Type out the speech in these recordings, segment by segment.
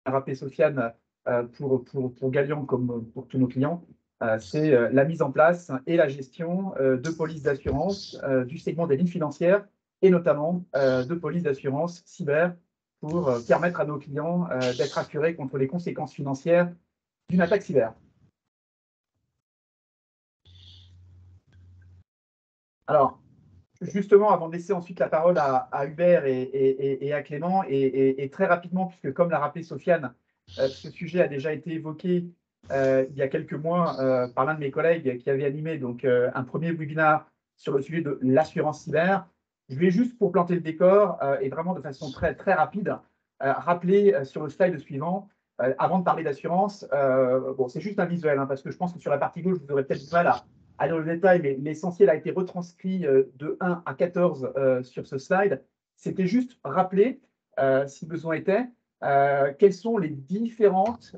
rappelé Sofiane, pour Galian comme pour tous nos clients, c'est la mise en place et la gestion de polices d'assurance du segment des lignes financières et notamment de polices d'assurance cyber pour permettre à nos clients d'être assurés contre les conséquences financières d'une attaque cyber. Alors, justement, avant de laisser ensuite la parole à Hubert et à Clément, et très rapidement, puisque comme l'a rappelé Sofiane, ce sujet a déjà été évoqué il y a quelques mois par l'un de mes collègues qui avait animé donc, un premier webinaire sur le sujet de l'assurance cyber. Je vais juste, pour planter le décor et vraiment de façon très, très rapide, rappeler sur le slide suivant, avant de parler d'assurance, bon, c'est juste un visuel, hein, parce que je pense que sur la partie gauche, vous aurez peut-être du mal à aller dans le détail, mais l'essentiel a été retranscrit de 1 à 14 sur ce slide. C'était juste rappeler, si besoin était, quelles sont les différentes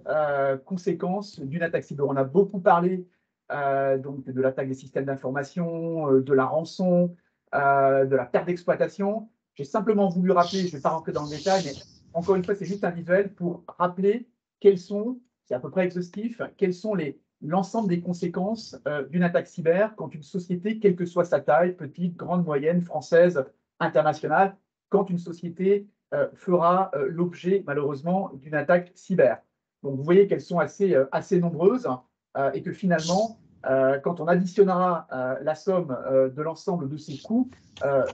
conséquences d'une attaque cyber. On a beaucoup parlé donc de l'attaque des systèmes d'information, de la rançon, de la perte d'exploitation. J'ai simplement voulu rappeler, je ne vais pas rentrer dans le détail, mais encore une fois, c'est juste un visuel pour rappeler quels sont, c'est à peu près exhaustif, quels sont l'ensemble des conséquences d'une attaque cyber quand une société, quelle que soit sa taille, petite, grande, moyenne, française, internationale, quand une société fera l'objet, malheureusement, d'une attaque cyber. Donc, vous voyez qu'elles sont assez nombreuses et que finalement, quand on additionnera la somme de l'ensemble de ces coûts,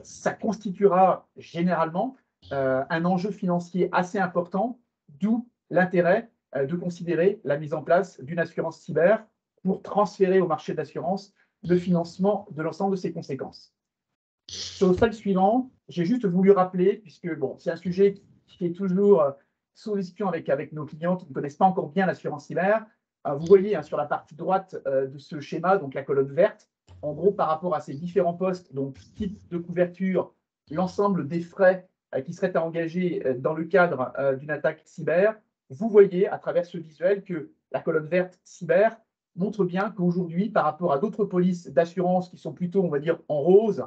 ça constituera généralement un enjeu financier assez important, d'où l'intérêt de considérer la mise en place d'une assurance cyber pour transférer au marché d'assurance le financement de l'ensemble de ses conséquences. Sur le slide suivant, j'ai juste voulu rappeler, puisque bon, c'est un sujet qui est toujours sous discussion avec nos clients qui ne connaissent pas encore bien l'assurance cyber. Vous voyez sur la partie droite de ce schéma, donc la colonne verte, en gros par rapport à ces différents postes, donc type de couverture, l'ensemble des frais qui seraient à engager dans le cadre d'une attaque cyber. Vous voyez à travers ce visuel que la colonne verte cyber montre bien qu'aujourd'hui, par rapport à d'autres polices d'assurance qui sont plutôt, on va dire, en rose,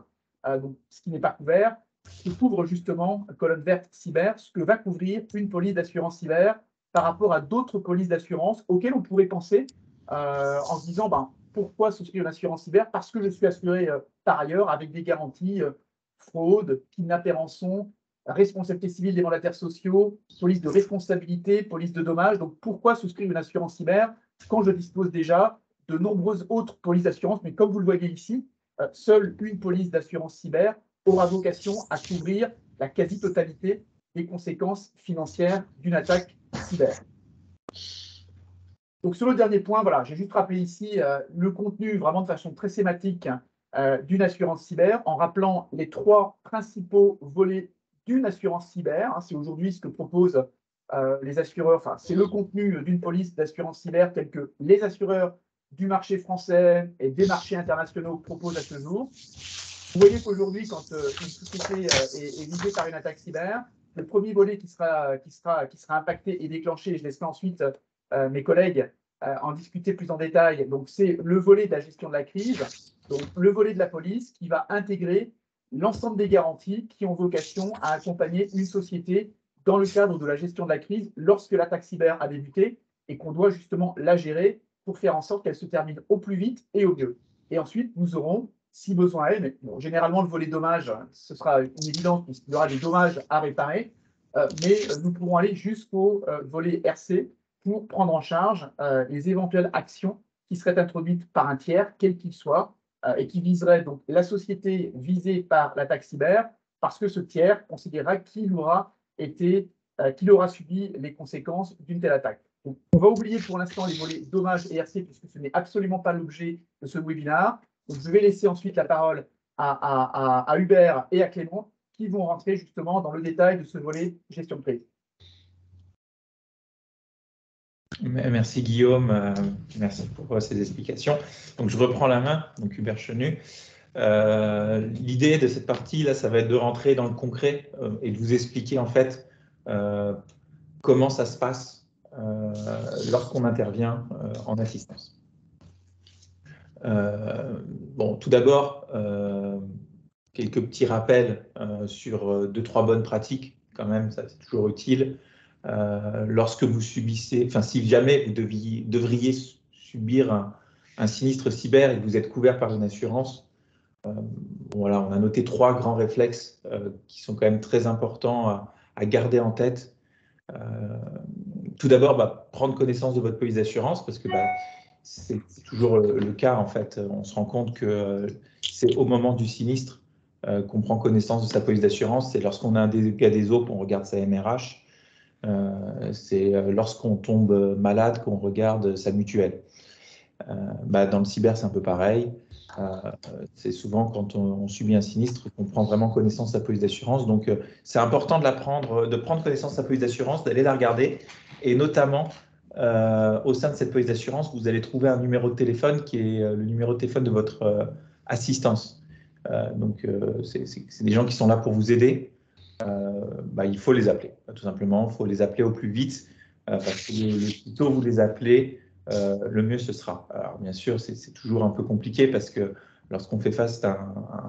donc ce qui n'est pas couvert, qui couvre justement colonne verte cyber, ce que va couvrir une police d'assurance cyber par rapport à d'autres polices d'assurance auxquelles on pourrait penser en se disant pourquoi souscrire une assurance cyber? Parce que je suis assuré par ailleurs avec des garanties fraude, kidnapping, rançon, responsabilité civile des mandataires sociaux, police de responsabilité, police de dommages. Donc pourquoi souscrire une assurance cyber quand je dispose déjà de nombreuses autres polices d'assurance? Mais comme vous le voyez ici, seule une police d'assurance cyber aura vocation à couvrir la quasi-totalité des conséquences financières d'une attaque cyber. Donc, sur le dernier point, voilà, j'ai juste rappelé ici le contenu vraiment de façon très schématique d'une assurance cyber en rappelant les 3 principaux volets d'une assurance cyber. Hein, c'est aujourd'hui ce que proposent les assureurs. Enfin, c'est le contenu d'une police d'assurance cyber telle que les assureurs du marché français et des marchés internationaux proposent à ce jour. Vous voyez qu'aujourd'hui, quand une société est visée par une attaque cyber, le premier volet qui sera impacté et déclenché, je laisserai ensuite mes collègues en discuter plus en détail. Donc, c'est le volet de la gestion de la crise, donc le volet de la police qui va intégrer l'ensemble des garanties qui ont vocation à accompagner une société dans le cadre de la gestion de la crise lorsque l'attaque cyber a débuté et qu'on doit justement la gérer pour faire en sorte qu'elle se termine au plus vite et au mieux. Et ensuite, nous aurons, si besoin est, mais bon, généralement le volet dommages, ce sera une évidence puisqu'il y aura des dommages à réparer, mais nous pourrons aller jusqu'au volet RC pour prendre en charge les éventuelles actions qui seraient introduites par un tiers, quel qu'il soit, et qui viserait donc la société visée par l'attaque cyber, parce que ce tiers considérera qu'il aura subi les conséquences d'une telle attaque. Donc, on va oublier pour l'instant les volets dommages et RC, puisque ce n'est absolument pas l'objet de ce webinaire. Donc, je vais laisser ensuite la parole à Hubert et à Clément, qui vont rentrer justement dans le détail de ce volet gestion de crise. Merci Guillaume, merci pour ces explications. Donc je reprends la main, donc Hubert Chenu. L'idée de cette partie là, ça va être de rentrer dans le concret et de vous expliquer en fait comment ça se passe lorsqu'on intervient en assistance. Bon, tout d'abord, quelques petits rappels sur 2-3 bonnes pratiques quand même, ça c'est toujours utile. lorsque vous subissez, enfin si jamais vous devriez subir un sinistre cyber et que vous êtes couvert par une assurance, voilà, on a noté 3 grands réflexes qui sont quand même très importants à garder en tête. Tout d'abord, prendre connaissance de votre police d'assurance, parce que c'est toujours le cas en fait. On se rend compte que c'est au moment du sinistre qu'on prend connaissance de sa police d'assurance. C'est lorsqu'on a un dégât des eaux qu'on regarde sa MRH. C'est lorsqu'on tombe malade qu'on regarde sa mutuelle. Dans le cyber, c'est un peu pareil. C'est souvent quand on subit un sinistre qu'on prend vraiment connaissance de sa police d'assurance. Donc, c'est important de prendre connaissance de sa police d'assurance, d'aller la regarder. Et notamment, au sein de cette police d'assurance, vous allez trouver un numéro de téléphone qui est le numéro de téléphone de votre assistance. C'est des gens qui sont là pour vous aider. Il faut les appeler, tout simplement. Il faut les appeler au plus vite, parce que le plus tôt vous les appelez, le mieux ce sera. Alors bien sûr, c'est toujours un peu compliqué parce que lorsqu'on fait face à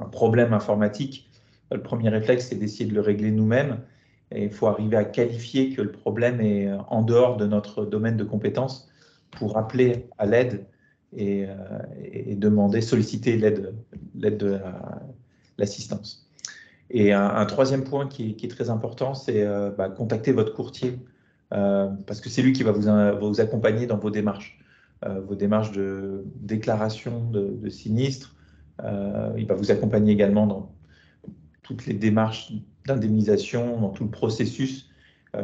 un problème informatique, le premier réflexe, c'est d'essayer de le régler nous-mêmes. Et il faut arriver à qualifier que le problème est en dehors de notre domaine de compétences pour appeler à l'aide et demander, solliciter l'aide de l'assistance. Et un troisième point qui est très important, c'est contacter votre courtier, parce que c'est lui qui va vous accompagner dans vos démarches de déclaration de sinistre. Il va vous accompagner également dans toutes les démarches d'indemnisation, dans tout le processus,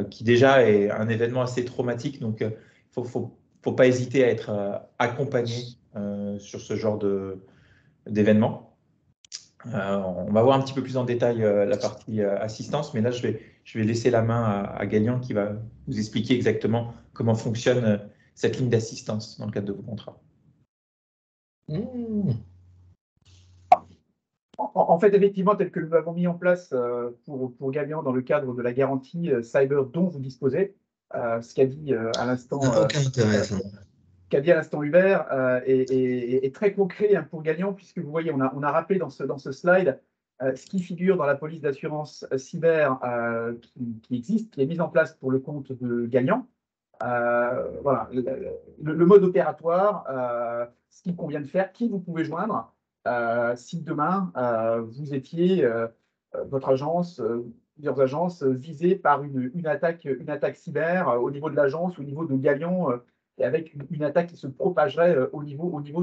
qui déjà est un événement assez traumatique. Donc, il ne faut pas hésiter à être accompagné sur ce genre d'événement. On va voir un petit peu plus en détail la partie assistance, mais là, je vais laisser la main à Galian qui va vous expliquer exactement comment fonctionne cette ligne d'assistance dans le cadre de vos contrats. En fait, effectivement, tel que nous l'avons mis en place pour Galian dans le cadre de la garantie cyber dont vous disposez, ce qu'a dit à l'instant Hubert est très concret pour Galian, puisque vous voyez, on a rappelé dans ce slide ce qui figure dans la police d'assurance cyber qui existe, qui est mise en place pour le compte de Galian. Voilà, le mode opératoire, ce qu'il convient de faire, qui vous pouvez joindre si demain vous étiez, votre agence, plusieurs agences visées par une attaque cyber au niveau de l'agence, au niveau de Galian, et avec une attaque qui se propagerait au niveau du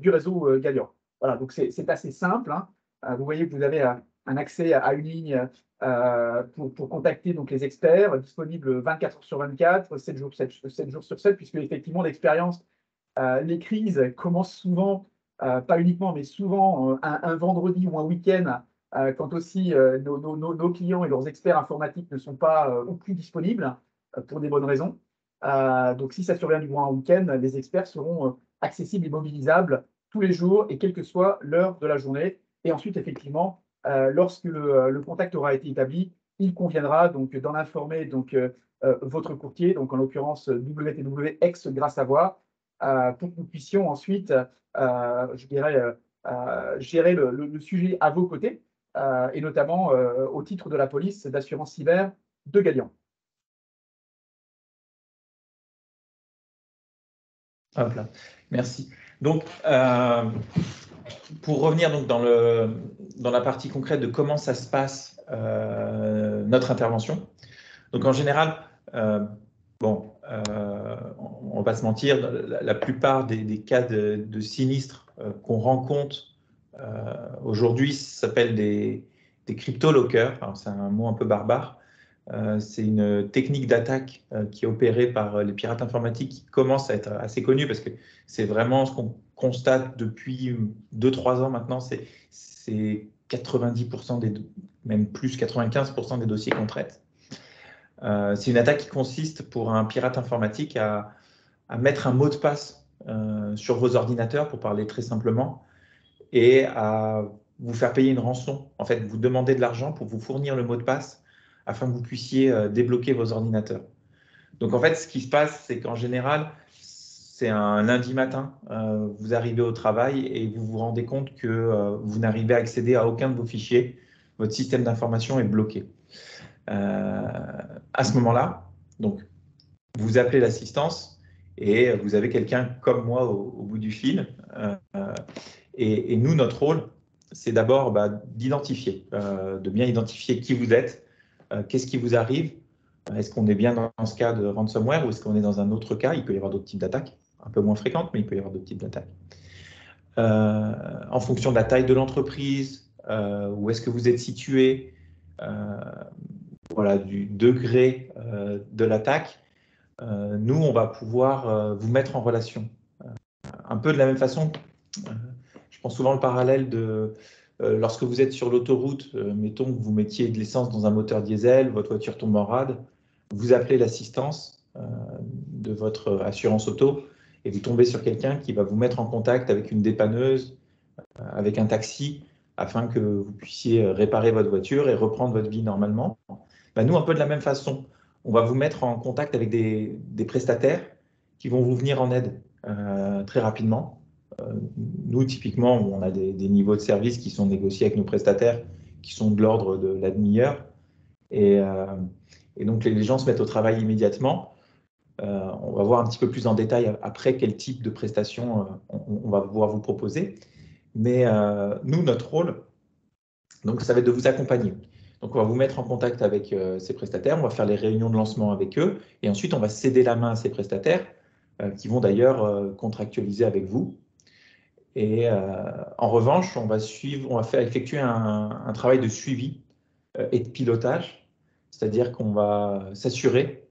réseau Galian. Voilà, donc c'est assez simple. Vous voyez que vous avez un accès à une ligne pour contacter donc les experts, disponibles 24 heures sur 24, 7 jours sur 7, puisque effectivement l'expérience, les crises commencent souvent, pas uniquement, mais souvent un vendredi ou un week-end, quand aussi nos clients et leurs experts informatiques ne sont pas ou plus disponibles pour des bonnes raisons. Donc si ça survient durant un week-end, les experts seront accessibles et mobilisables tous les jours et quelle que soit l'heure de la journée. Et ensuite, effectivement, lorsque le contact aura été établi, il conviendra donc d'en informer votre courtier, donc en l'occurrence WTW ex Gras Savoie, pour que nous puissions ensuite, je dirais, gérer le sujet à vos côtés, et notamment au titre de la police d'assurance cyber de Galian. Hop là. Merci. Donc, pour revenir donc dans la partie concrète de comment ça se passe, notre intervention. Donc, en général, on ne va pas se mentir, la plupart des cas de sinistres qu'on rencontre aujourd'hui s'appellent des crypto-lockers. Alors, c'est un mot un peu barbare. C'est une technique d'attaque qui est opérée par les pirates informatiques qui commence à être assez connue parce que c'est vraiment ce qu'on constate depuis 2-3 ans maintenant. C'est 90% même plus 95% des dossiers qu'on traite. C'est une attaque qui consiste pour un pirate informatique à mettre un mot de passe sur vos ordinateurs, pour parler très simplement, et à vous faire payer une rançon. En fait, vous demandez de l'argent pour vous fournir le mot de passe afin que vous puissiez débloquer vos ordinateurs. Donc, en fait, ce qui se passe, c'est qu'en général, c'est un lundi matin, vous arrivez au travail et vous vous rendez compte que vous n'arrivez à accéder à aucun de vos fichiers. Votre système d'information est bloqué. À ce moment-là, donc, vous appelez l'assistance et vous avez quelqu'un comme moi au bout du fil. Et nous, notre rôle, c'est d'abord d'identifier, de bien identifier qui vous êtes, qu'est-ce qui vous arrive. Est-ce qu'on est bien dans ce cas de ransomware ou est-ce qu'on est dans un autre cas? Il peut y avoir d'autres types d'attaques, un peu moins fréquentes, mais il peut y avoir d'autres types d'attaques. En fonction de la taille de l'entreprise, où est-ce que vous êtes situé, voilà, du degré de l'attaque, nous, on va pouvoir vous mettre en relation. Un peu de la même façon, je prends souvent le parallèle de lorsque vous êtes sur l'autoroute, mettons que vous mettiez de l'essence dans un moteur diesel, votre voiture tombe en rade, vous appelez l'assistance de votre assurance auto et vous tombez sur quelqu'un qui va vous mettre en contact avec une dépanneuse, avec un taxi, afin que vous puissiez réparer votre voiture et reprendre votre vie normalement. Nous, un peu de la même façon, on va vous mettre en contact avec des prestataires qui vont vous venir en aide très rapidement. Nous, typiquement, on a des niveaux de service qui sont négociés avec nos prestataires qui sont de l'ordre de la demi-heure. Et donc, les gens se mettent au travail immédiatement. On va voir un petit peu plus en détail après quel type de prestation on va pouvoir vous proposer. Mais nous, notre rôle, donc, ça va être de vous accompagner. Donc, on va vous mettre en contact avec ces prestataires, on va faire les réunions de lancement avec eux, et ensuite, on va céder la main à ces prestataires qui vont d'ailleurs contractualiser avec vous. Et en revanche, on va effectuer un travail de suivi et de pilotage, c'est-à-dire qu'on va s'assurer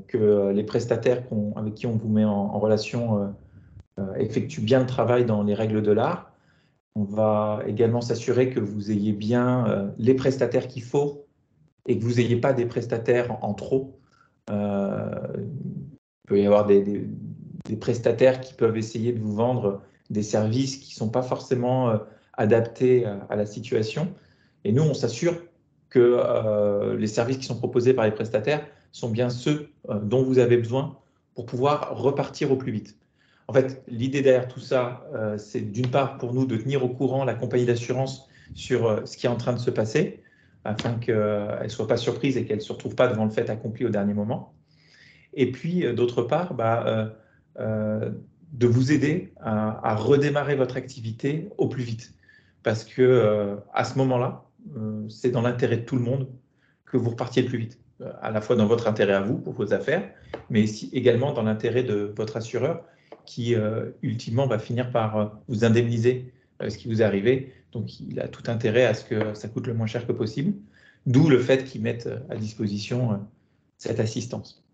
que les prestataires avec qui on vous met en relation effectuent bien le travail dans les règles de l'art. On va également s'assurer que vous ayez bien les prestataires qu'il faut et que vous n'ayez pas des prestataires en trop. Il peut y avoir des prestataires qui peuvent essayer de vous vendre des services qui ne sont pas forcément adaptés à la situation. Et nous, on s'assure que les services qui sont proposés par les prestataires sont bien ceux dont vous avez besoin pour pouvoir repartir au plus vite. En fait, l'idée derrière tout ça, c'est d'une part pour nous de tenir au courant la compagnie d'assurance sur ce qui est en train de se passer, afin qu'elle ne soit pas surprise et qu'elle ne se retrouve pas devant le fait accompli au dernier moment. Et puis, d'autre part, de vous aider à redémarrer votre activité au plus vite. Parce que à ce moment-là, c'est dans l'intérêt de tout le monde que vous repartiez le plus vite. À la fois dans votre intérêt à vous, pour vos affaires, mais également dans l'intérêt de votre assureur qui, ultimement, va finir par vous indemniser ce qui vous est arrivé. Donc, il a tout intérêt à ce que ça coûte le moins cher que possible. D'où le fait qu'il mette à disposition cette assistance.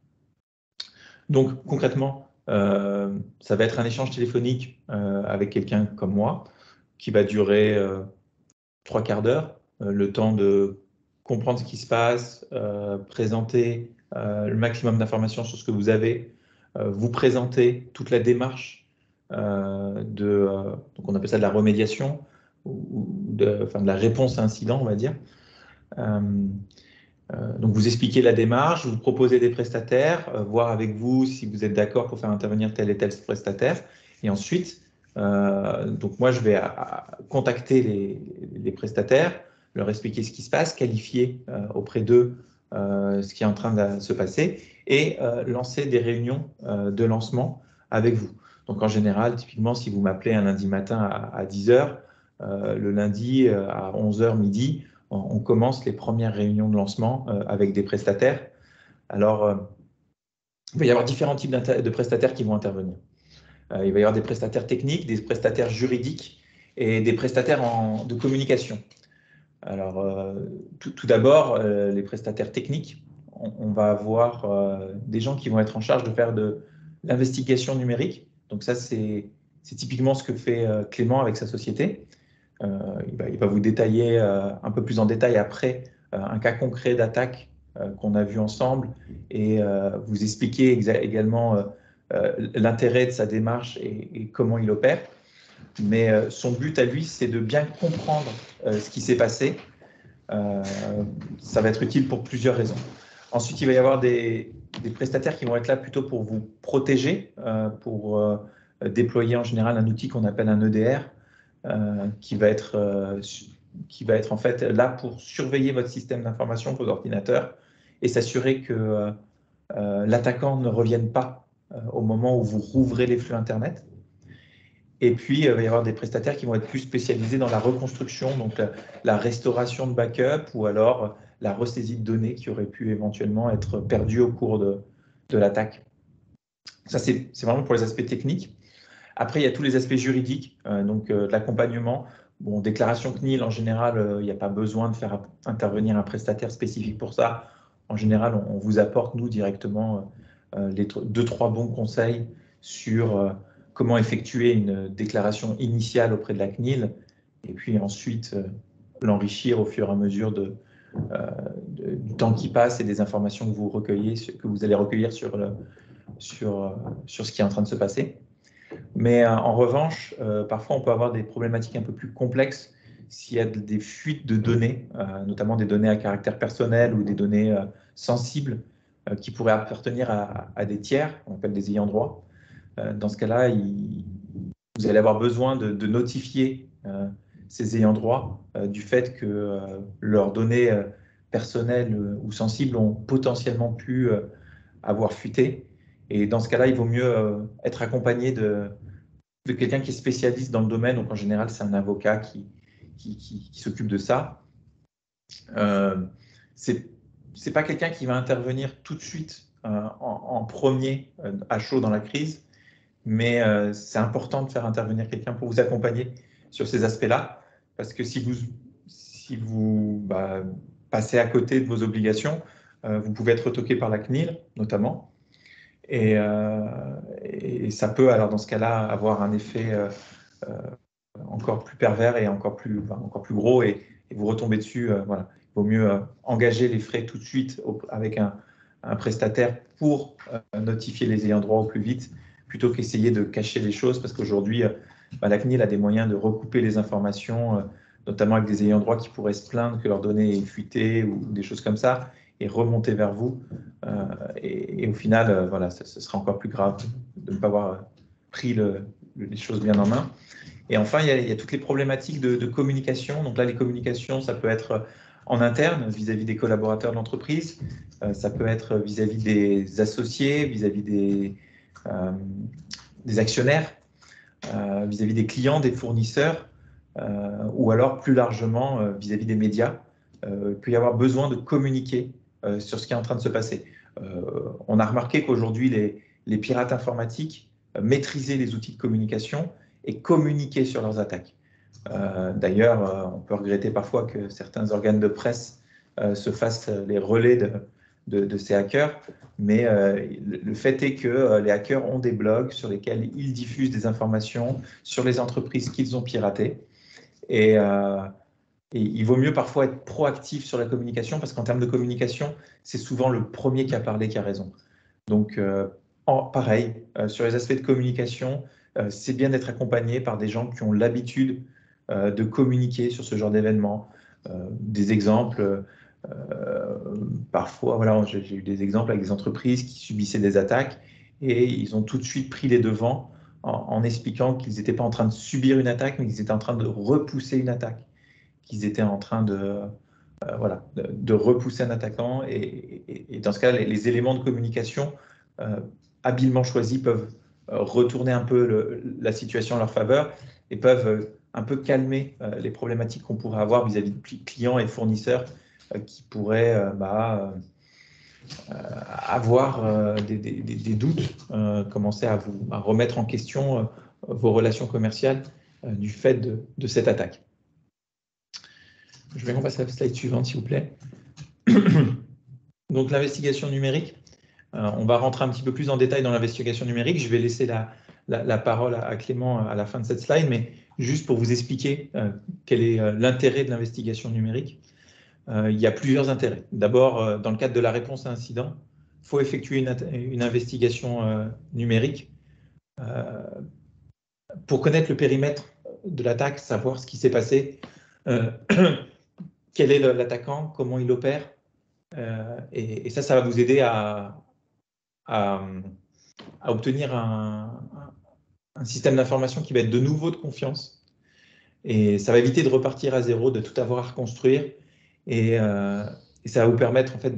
Donc, concrètement, ça va être un échange téléphonique avec quelqu'un comme moi qui va durer 3 quarts d'heure, le temps de comprendre ce qui se passe, présenter le maximum d'informations sur ce que vous avez, vous présenter toute la démarche donc on appelle ça de la remédiation ou de la réponse à incident, on va dire. Donc, vous expliquez la démarche, vous proposez des prestataires, voir avec vous si vous êtes d'accord pour faire intervenir tel et tel prestataire. Et ensuite, donc moi, je vais contacter les prestataires, leur expliquer ce qui se passe, qualifier auprès d'eux ce qui est en train de se passer et lancer des réunions de lancement avec vous. Donc, en général, typiquement, si vous m'appelez un lundi matin à 10 h, le lundi à 11 h midi, on commence les premières réunions de lancement avec des prestataires. Alors, il va y avoir différents types de prestataires qui vont intervenir. Il va y avoir des prestataires techniques, des prestataires juridiques et des prestataires de communication. Alors, tout d'abord, les prestataires techniques, on va avoir des gens qui vont être en charge de faire de l'investigation numérique. Donc ça, c'est typiquement ce que fait Clément avec sa société. Il va vous détailler un peu plus en détail après un cas concret d'attaque qu'on a vu ensemble et vous expliquer également l'intérêt de sa démarche et comment il opère. Mais son but à lui, c'est de bien comprendre ce qui s'est passé. Ça va être utile pour plusieurs raisons. Ensuite, il va y avoir des prestataires qui vont être là plutôt pour vous protéger, pour déployer en général un outil qu'on appelle un EDR, qui va être en fait là pour surveiller votre système d'information, vos ordinateurs, et s'assurer que l'attaquant ne revienne pas au moment où vous rouvrez les flux Internet. Et puis, il va y avoir des prestataires qui vont être plus spécialisés dans la reconstruction, donc la restauration de backup ou alors la ressaisie de données qui auraient pu éventuellement être perdues au cours de l'attaque. Ça, c'est vraiment pour les aspects techniques. Après, il y a tous les aspects juridiques, donc de l'accompagnement. Bon, déclaration CNIL, en général, il n'y a pas besoin de faire intervenir un prestataire spécifique pour ça. En général, on vous apporte, nous, directement, les 2-3 bons conseils sur comment effectuer une déclaration initiale auprès de la CNIL, et puis ensuite l'enrichir au fur et à mesure du temps qui passe et des informations que vous recueillez, que vous allez recueillir sur ce qui est en train de se passer. Mais en revanche, parfois on peut avoir des problématiques un peu plus complexes s'il y a des fuites de données, notamment des données à caractère personnel ou des données sensibles qui pourraient appartenir à des tiers, on appelle des ayants droit. Dans ce cas-là, vous allez avoir besoin de notifier ces ayants droit du fait que leurs données personnelles ou sensibles ont potentiellement pu avoir fuité. Et dans ce cas-là, il vaut mieux être accompagné de quelqu'un qui est spécialiste dans le domaine. Donc en général, c'est un avocat qui s'occupe de ça. C'est pas quelqu'un qui va intervenir tout de suite en premier à chaud dans la crise, mais c'est important de faire intervenir quelqu'un pour vous accompagner sur ces aspects-là, parce que si vous passez à côté de vos obligations, vous pouvez être retoqué par la CNIL, notamment, et ça peut, alors dans ce cas-là, avoir un effet encore plus pervers et encore plus gros, et vous retomber dessus. Voilà. Il vaut mieux engager les frais tout de suite avec un prestataire pour notifier les ayants droit au plus vite, plutôt qu'essayer de cacher les choses, parce qu'aujourd'hui, la CNIL a des moyens de recouper les informations, notamment avec des ayants droit qui pourraient se plaindre que leurs données aient fuité ou des choses comme ça, et remonter vers vous. Et au final, voilà, ce sera encore plus grave de ne pas avoir pris les choses bien en main. Et enfin, il y a toutes les problématiques de communication. Donc là, les communications, ça peut être en interne, vis-à-vis des collaborateurs de l'entreprise, ça peut être vis-à-vis des associés, vis-à-vis des actionnaires, vis-à-vis des clients, des fournisseurs, ou alors plus largement vis-à-vis des médias. Il peut y avoir besoin de communiquer sur ce qui est en train de se passer. On a remarqué qu'aujourd'hui, les pirates informatiques maîtrisaient les outils de communication et communiquer sur leurs attaques. D'ailleurs, on peut regretter parfois que certains organes de presse se fassent les relais de ces hackers, mais le fait est que les hackers ont des blogs sur lesquels ils diffusent des informations sur les entreprises qu'ils ont piratées. Et il vaut mieux parfois être proactif sur la communication, parce qu'en termes de communication, c'est souvent le premier qui a parlé qui a raison. Donc, pareil, sur les aspects de communication, c'est bien d'être accompagné par des gens qui ont l'habitude de communiquer sur ce genre d'événements. Des exemples, parfois, voilà, j'ai eu des exemples avec des entreprises qui subissaient des attaques et ils ont tout de suite pris les devants en expliquant qu'ils n'étaient pas en train de subir une attaque, mais qu'ils étaient en train de repousser une attaque, qu'ils étaient en train de repousser un attaquant. Et dans ce cas, les éléments de communication habilement choisis peuvent retourner un peu la situation en leur faveur et peuvent un peu calmer les problématiques qu'on pourrait avoir vis-à-vis de clients et fournisseurs qui pourraient avoir des doutes, commencer à remettre en question vos relations commerciales du fait de cette attaque. Je vais passer à la slide suivante, s'il vous plaît. Donc, l'investigation numérique. On va rentrer un petit peu plus en détail dans l'investigation numérique. Je vais laisser la parole à Clément à la fin de cette slide, mais juste pour vous expliquer quel est l'intérêt de l'investigation numérique. Il y a plusieurs intérêts. D'abord, dans le cadre de la réponse à incident, il faut effectuer une investigation numérique pour connaître le périmètre de l'attaque, savoir ce qui s'est passé, quel est l'attaquant, comment il opère. Et ça va vous aider à obtenir un système d'information qui va être de nouveau de confiance. Et ça va éviter de repartir à zéro, de tout avoir à reconstruire. Et ça va vous permettre en fait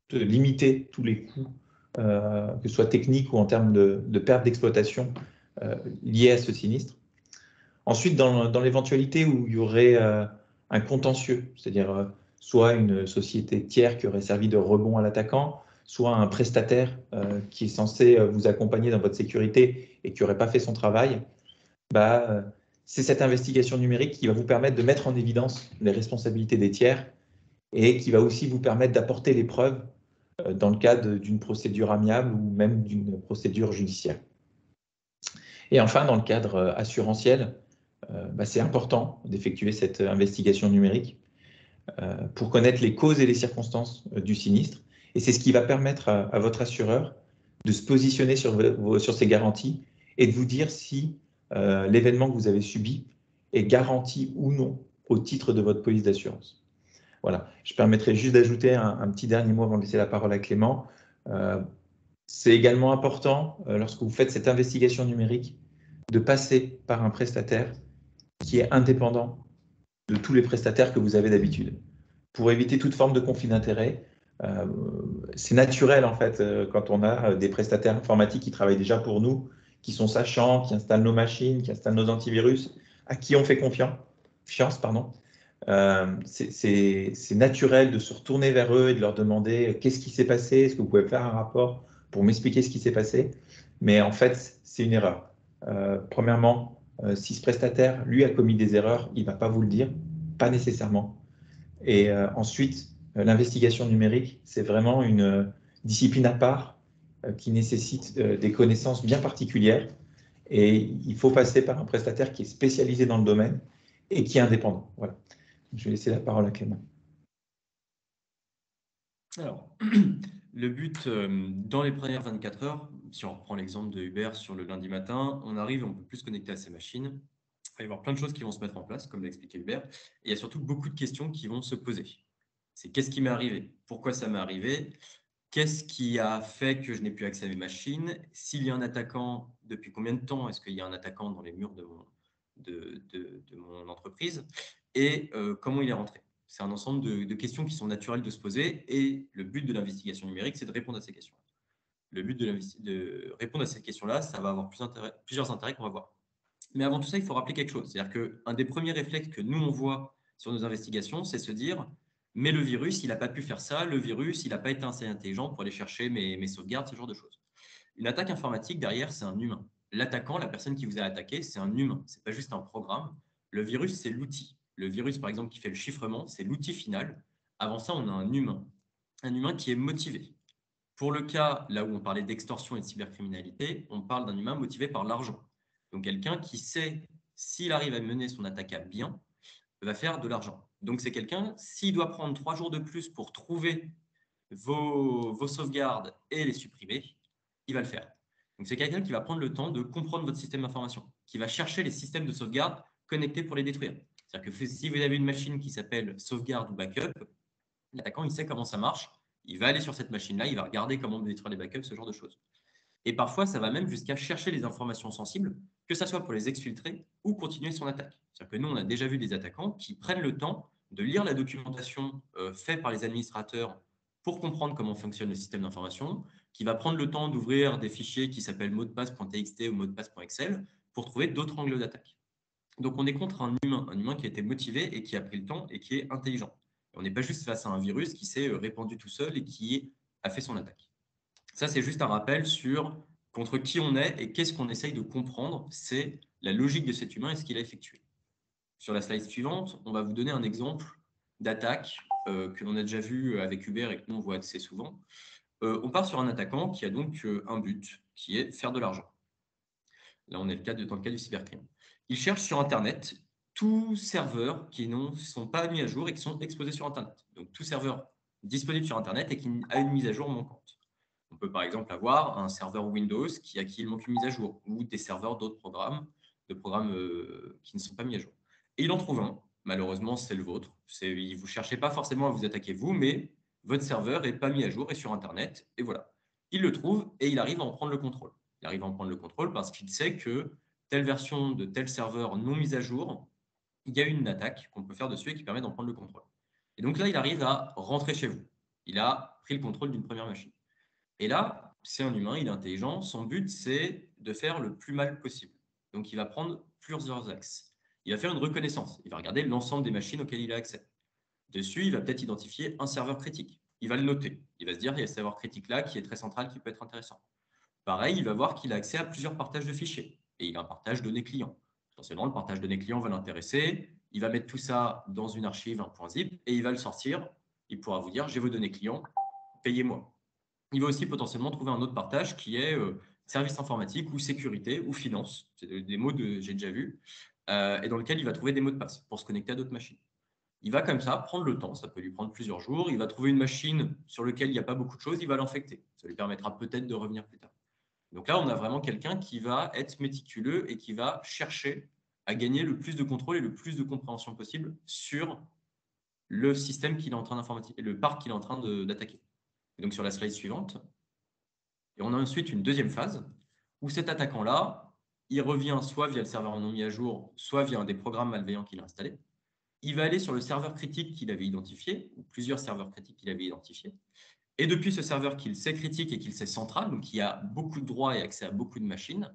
de limiter tous les coûts, que ce soit techniques ou en termes de perte d'exploitation liés à ce sinistre. Ensuite, dans l'éventualité où il y aurait un contentieux, c'est-à-dire soit une société tiers qui aurait servi de rebond à l'attaquant, soit un prestataire qui est censé vous accompagner dans votre sécurité et qui n'aurait pas fait son travail, c'est cette investigation numérique qui va vous permettre de mettre en évidence les responsabilités des tiers et qui va aussi vous permettre d'apporter les preuves dans le cadre d'une procédure amiable ou même d'une procédure judiciaire. Et enfin, dans le cadre assurantiel, c'est important d'effectuer cette investigation numérique pour connaître les causes et les circonstances du sinistre. Et c'est ce qui va permettre à votre assureur de se positionner sur ses garanties et de vous dire si l'événement que vous avez subi est garanti ou non au titre de votre police d'assurance. Voilà. Je permettrai juste d'ajouter un petit dernier mot avant de laisser la parole à Clément. C'est également important, lorsque vous faites cette investigation numérique, de passer par un prestataire qui est indépendant de tous les prestataires que vous avez d'habitude. Pour éviter toute forme de conflit d'intérêt, c'est naturel en fait quand on a des prestataires informatiques qui travaillent déjà pour nous, qui sont sachants, qui installent nos machines, qui installent nos antivirus, à qui on fait confiance. C'est naturel de se retourner vers eux et de leur demander qu'est-ce qui s'est passé, est-ce que vous pouvez faire un rapport pour m'expliquer ce qui s'est passé. Mais en fait, c'est une erreur. Premièrement, si ce prestataire, lui, a commis des erreurs, il ne va pas vous le dire, pas nécessairement. Et ensuite, l'investigation numérique, c'est vraiment une discipline à part qui nécessite des connaissances bien particulières. Et il faut passer par un prestataire qui est spécialisé dans le domaine et qui est indépendant. Voilà. Je vais laisser la parole à Clément. Alors, le but, dans les premières 24 heures, si on reprend l'exemple de Uber sur le lundi matin, on arrive et on peut plus se connecter à ces machines. Il va y avoir plein de choses qui vont se mettre en place, comme l'a expliqué Hubert. Et il y a surtout beaucoup de questions qui vont se poser. C'est qu'est-ce qui m'est arrivé? Pourquoi ça m'est arrivé? Qu'est-ce qui a fait que je n'ai plus accès à mes machines? S'il y a un attaquant, depuis combien de temps est-ce qu'il y a un attaquant dans les murs de mon entreprise? Et comment il est rentré? C'est un ensemble de questions qui sont naturelles de se poser. Et le but de l'investigation numérique, c'est de répondre à ces questions. Le but de répondre à ces questions-là, ça va avoir plusieurs intérêts qu'on va voir. Mais avant tout ça, il faut rappeler quelque chose. C'est-à-dire qu'un des premiers réflexes que nous, on voit sur nos investigations, c'est se dire « mais le virus, il n'a pas pu faire ça, le virus, il n'a pas été assez intelligent pour aller chercher mes sauvegardes, ce genre de choses ». Une attaque informatique, derrière, c'est un humain. L'attaquant, la personne qui vous a attaqué, c'est un humain. Ce n'est pas juste un programme. Le virus, c'est l'outil. Le virus, par exemple, qui fait le chiffrement, c'est l'outil final. Avant ça, on a un humain qui est motivé. Pour le cas, là où on parlait d'extorsion et de cybercriminalité, on parle d'un humain motivé par l'argent. Donc, quelqu'un qui sait, s'il arrive à mener son attaque à bien, va faire de l'argent. Donc, c'est quelqu'un, s'il doit prendre 3 jours de plus pour trouver vos sauvegardes et les supprimer, il va le faire. Donc, c'est quelqu'un qui va prendre le temps de comprendre votre système d'information, qui va chercher les systèmes de sauvegarde connectés pour les détruire. C'est-à-dire que si vous avez une machine qui s'appelle sauvegarde ou backup, l'attaquant, il sait comment ça marche, il va aller sur cette machine-là, il va regarder comment détruire les backups, ce genre de choses. Et parfois, ça va même jusqu'à chercher les informations sensibles, que ce soit pour les exfiltrer ou continuer son attaque. C'est-à-dire que nous, on a déjà vu des attaquants qui prennent le temps de lire la documentation faite par les administrateurs pour comprendre comment fonctionne le système d'information, qui va prendre le temps d'ouvrir des fichiers qui s'appellent motdepasse.txt ou motdepasse.excel pour trouver d'autres angles d'attaque. Donc, on est contre un humain qui a été motivé et qui a pris le temps et qui est intelligent. Et on n'est pas juste face à un virus qui s'est répandu tout seul et qui a fait son attaque. Ça, c'est juste un rappel sur contre qui on est et qu'est-ce qu'on essaye de comprendre. C'est la logique de cet humain et ce qu'il a effectué. Sur la slide suivante, on va vous donner un exemple d'attaque que l'on a déjà vu avec Uber et que nous, on voit assez souvent. On part sur un attaquant qui a donc un but, qui est faire de l'argent. Là, on est dans le cas du cybercrime. Il cherche sur Internet tous serveurs qui ne sont pas mis à jour et qui sont exposés sur Internet. Donc, tout serveur disponible sur Internet et qui a une mise à jour manquante. On peut par exemple avoir un serveur Windows à qui il manque une mise à jour ou des serveurs d'autres programmes, qui ne sont pas mis à jour. Et il en trouve un. Malheureusement, c'est le vôtre. Vous ne cherchez pas forcément à vous attaquer vous, mais votre serveur n'est pas mis à jour et sur Internet. Et voilà. Il le trouve et il arrive à en prendre le contrôle. Il arrive à en prendre le contrôle parce qu'il sait que telle version de tel serveur non mise à jour, il y a une attaque qu'on peut faire dessus et qui permet d'en prendre le contrôle. Et donc là, il arrive à rentrer chez vous. Il a pris le contrôle d'une première machine. Et là, c'est un humain, il est intelligent. Son but, c'est de faire le plus mal possible. Donc, il va prendre plusieurs axes. Il va faire une reconnaissance. Il va regarder l'ensemble des machines auxquelles il a accès. Dessus, il va peut-être identifier un serveur critique. Il va le noter. Il va se dire, il y a ce serveur critique-là qui est très central, qui peut être intéressant. Pareil, il va voir qu'il a accès à plusieurs partages de fichiers. Et il a un partage données clients. Potentiellement, le partage données clients va l'intéresser. Il va mettre tout ça dans une archive, un point zip, et il va le sortir. Il pourra vous dire, j'ai vos données clients, payez-moi. Il va aussi potentiellement trouver un autre partage qui est service informatique ou sécurité ou finance. C'est des mots que j'ai déjà vus. Et dans lequel il va trouver des mots de passe pour se connecter à d'autres machines. Il va comme ça prendre le temps, ça peut lui prendre plusieurs jours. Il va trouver une machine sur laquelle il n'y a pas beaucoup de choses, il va l'infecter. Ça lui permettra peut-être de revenir plus tard. Donc là, on a vraiment quelqu'un qui va être méticuleux et qui va chercher à gagner le plus de contrôle et le plus de compréhension possible sur le système qu'il est en train d'informatiser, le parc qu'il est en train d'attaquer. Et donc sur la slide suivante, et on a ensuite une deuxième phase où cet attaquant-là, il revient soit via le serveur non mis à jour, soit via un des programmes malveillants qu'il a installé. Il va aller sur le serveur critique qu'il avait identifié, ou plusieurs serveurs critiques qu'il avait identifiés. Et depuis ce serveur qu'il sait critique et qu'il sait central, donc qui a beaucoup de droits et accès à beaucoup de machines,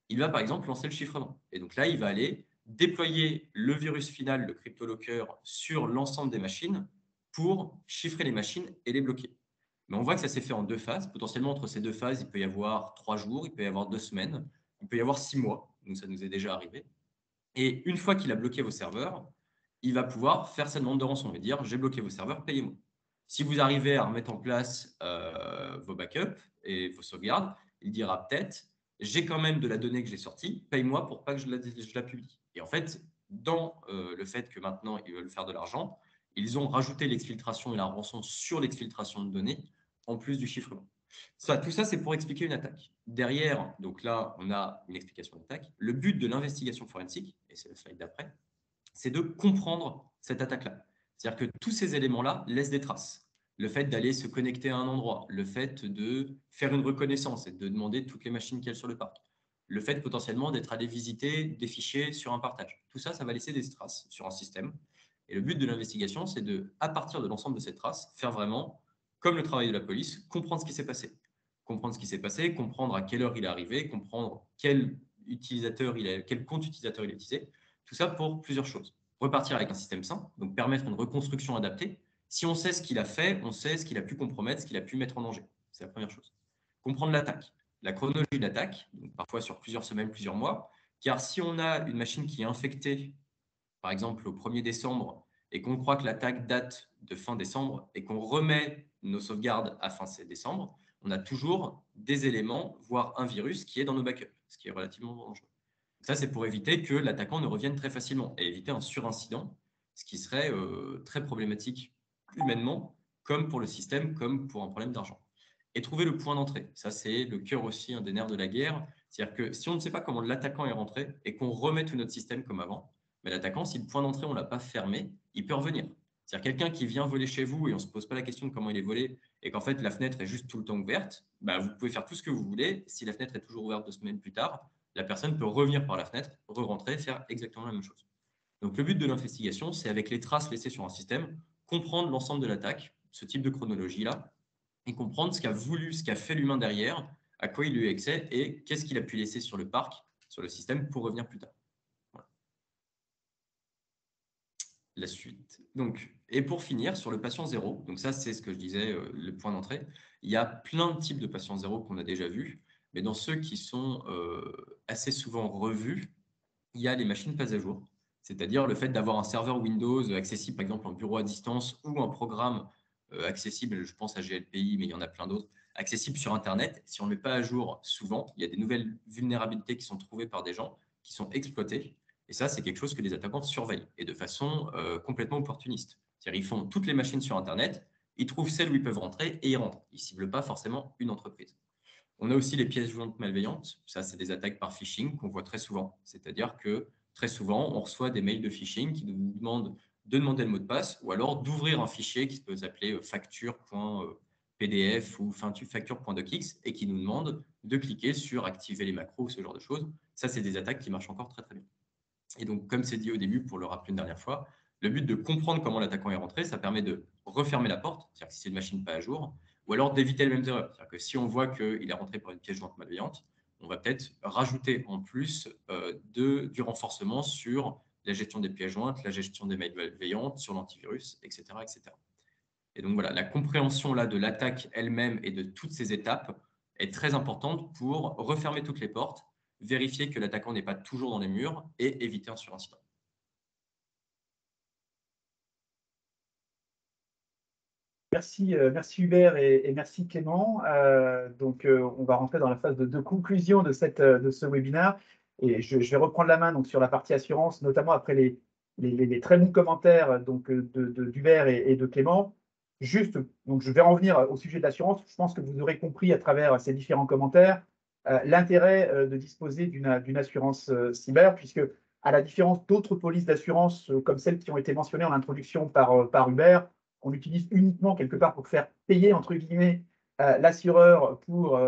il va par exemple lancer le chiffrement. Et donc là, il va aller déployer le virus final, le CryptoLocker, sur l'ensemble des machines pour chiffrer les machines et les bloquer. Mais on voit que ça s'est fait en deux phases. Potentiellement, entre ces deux phases, il peut y avoir 3 jours, il peut y avoir 2 semaines, il peut y avoir 6 mois. Donc, ça nous est déjà arrivé. Et une fois qu'il a bloqué vos serveurs, il va pouvoir faire sa demande de rançon et dire « j'ai bloqué vos serveurs, payez-moi ». Si vous arrivez à remettre en place vos backups et vos sauvegardes, il dira peut-être « j'ai quand même de la donnée que j'ai sortie, paye-moi pour pas que je la publie ». Et en fait, dans le fait que maintenant, ils veulent faire de l'argent, ils ont rajouté l'exfiltration et la rançon sur l'exfiltration de données, en plus du chiffrement. Tout ça, c'est pour expliquer une attaque. Derrière, donc là, on a une explication d'attaque. Le but de l'investigation forensique, et c'est le slide d'après, c'est de comprendre cette attaque-là. C'est-à-dire que tous ces éléments-là laissent des traces. Le fait d'aller se connecter à un endroit, le fait de faire une reconnaissance et de demander toutes les machines qu'il y a sur le parc, le fait potentiellement d'être allé visiter des fichiers sur un partage. Tout ça, ça va laisser des traces sur un système. Et le but de l'investigation, c'est de, à partir de l'ensemble de ces traces, faire vraiment, comme le travail de la police, comprendre ce qui s'est passé. Comprendre ce qui s'est passé, comprendre à quelle heure il est arrivé, comprendre quel compte utilisateur il a utilisé. Tout ça pour plusieurs choses. Repartir avec un système sain, donc permettre une reconstruction adaptée. Si on sait ce qu'il a fait, on sait ce qu'il a pu compromettre, ce qu'il a pu mettre en danger. C'est la première chose. Comprendre l'attaque, la chronologie de l'attaque, parfois sur plusieurs semaines, plusieurs mois. Car si on a une machine qui est infectée, par exemple au 1er décembre, et qu'on croit que l'attaque date de fin décembre, et qu'on remet nos sauvegardes à fin décembre, on a toujours des éléments, voire un virus qui est dans nos backups, ce qui est relativement dangereux. Ça, c'est pour éviter que l'attaquant ne revienne très facilement et éviter un surincident, ce qui serait très problématique humainement, comme pour le système, comme pour un problème d'argent. Et trouver le point d'entrée. Ça, c'est le cœur aussi, un des nerfs de la guerre. C'est-à-dire que si on ne sait pas comment l'attaquant est rentré et qu'on remet tout notre système comme avant, mais l'attaquant, si le point d'entrée, on ne l'a pas fermé, il peut revenir. C'est-à-dire quelqu'un qui vient voler chez vous et on ne se pose pas la question de comment il est volé et qu'en fait, la fenêtre est juste tout le temps ouverte, bah, vous pouvez faire tout ce que vous voulez. Si la fenêtre est toujours ouverte 2 semaines plus tard, la personne peut revenir par la fenêtre, re-rentrer, faire exactement la même chose. Donc le but de l'investigation, c'est avec les traces laissées sur un système, comprendre l'ensemble de l'attaque, ce type de chronologie-là, et comprendre ce qu'a voulu, ce qu'a fait l'humain derrière, à quoi il a eu accès et qu'est-ce qu'il a pu laisser sur le parc, sur le système pour revenir plus tard. Voilà. La suite. Donc, et pour finir, sur le patient zéro, donc ça c'est ce que je disais, le point d'entrée, il y a plein de types de patients zéro qu'on a déjà vus, mais dans ceux qui sont assez souvent revus, il y a les machines pas à jour, c'est-à-dire le fait d'avoir un serveur Windows accessible, par exemple en bureau à distance, ou un programme accessible, je pense à GLPI, mais il y en a plein d'autres, accessible sur Internet. Si on ne le met pas à jour souvent, il y a des nouvelles vulnérabilités qui sont trouvées par des gens, qui sont exploitées. Et ça, c'est quelque chose que les attaquants surveillent, et de façon complètement opportuniste. C'est-à-dire ils font toutes les machines sur Internet, ils trouvent celles où ils peuvent rentrer, et ils rentrent. Ils ne ciblent pas forcément une entreprise. On a aussi les pièces jointes malveillantes. Ça, c'est des attaques par phishing qu'on voit très souvent. C'est-à-dire que très souvent, on reçoit des mails de phishing qui nous demandent de demander le mot de passe ou alors d'ouvrir un fichier qui peut s'appeler facture.pdf ou facture.docx et qui nous demande de cliquer sur activer les macros ou ce genre de choses. Ça, c'est des attaques qui marchent encore très, très bien. Et donc, comme c'est dit au début, pour le rappeler une dernière fois, le but de comprendre comment l'attaquant est rentré, ça permet de refermer la porte, c'est-à-dire que si c'est une machine pas à jour, ou alors d'éviter les mêmes erreurs. C'est-à-dire que si on voit qu'il est rentré par une pièce jointe malveillante, on va peut-être rajouter en plus du renforcement sur la gestion des pièces jointes, la gestion des mails malveillantes, sur l'antivirus, etc., etc. Et donc voilà, la compréhension là de l'attaque elle-même et de toutes ces étapes est très importante pour refermer toutes les portes, vérifier que l'attaquant n'est pas toujours dans les murs et éviter un surincident. Merci, merci Hubert et merci Clément. On va rentrer dans la phase de conclusion de ce webinaire. Et je vais reprendre la main donc, sur la partie assurance, notamment après les très bons commentaires d'Hubert et de Clément. Juste, donc je vais en venir au sujet de l'assurance. Je pense que vous aurez compris à travers ces différents commentaires l'intérêt de disposer d'une assurance cyber, puisque à la différence d'autres polices d'assurance comme celles qui ont été mentionnées en introduction par Hubert, on l'utilise uniquement quelque part pour faire payer, entre guillemets, l'assureur pour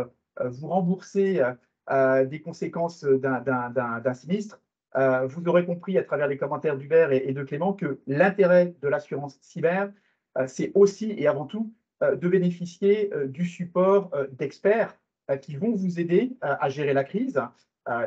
vous rembourser des conséquences d'un sinistre. Vous aurez compris à travers les commentaires d'Hubert et de Clément que l'intérêt de l'assurance cyber, c'est aussi et avant tout de bénéficier du support d'experts qui vont vous aider à gérer la crise.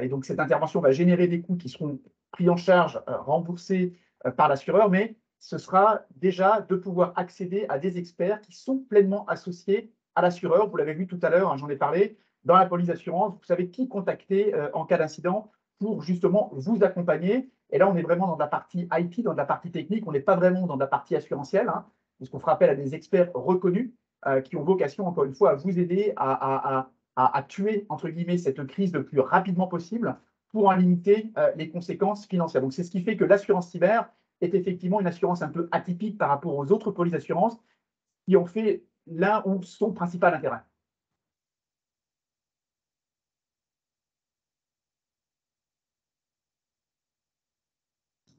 Et donc, cette intervention va générer des coûts qui seront pris en charge, remboursés par l'assureur, mais ce sera déjà de pouvoir accéder à des experts qui sont pleinement associés à l'assureur. Vous l'avez vu tout à l'heure, hein, j'en ai parlé, dans la police d'assurance, vous savez qui contacter en cas d'incident pour justement vous accompagner. Et là, on est vraiment dans la partie IT, dans la partie technique, on n'est pas vraiment dans la partie assurantielle, hein, puisqu'on fera appel à des experts reconnus qui ont vocation, encore une fois, à vous aider à tuer, entre guillemets, cette crise le plus rapidement possible pour en limiter les conséquences financières. Donc, c'est ce qui fait que l'assurance cyber est effectivement une assurance un peu atypique par rapport aux autres polices d'assurance qui ont fait l'un ou son principal intérêt.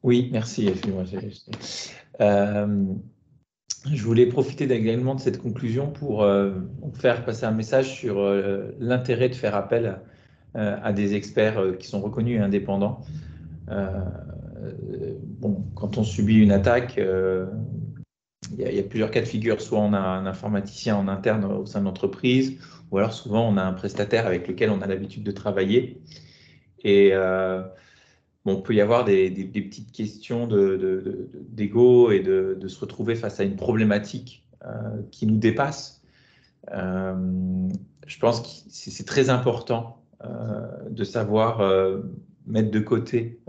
Oui, merci. Je voulais profiter également de cette conclusion pour faire passer un message sur l'intérêt de faire appel à des experts qui sont reconnus et indépendants. Bon, quand on subit une attaque, il y a plusieurs cas de figure. Soit on a un informaticien en interne au sein de l'entreprise, ou alors souvent on a un prestataire avec lequel on a l'habitude de travailler. Et bon, il peut y avoir des petites questions d'ego et de se retrouver face à une problématique qui nous dépasse. Je pense que c'est très important de savoir mettre de côté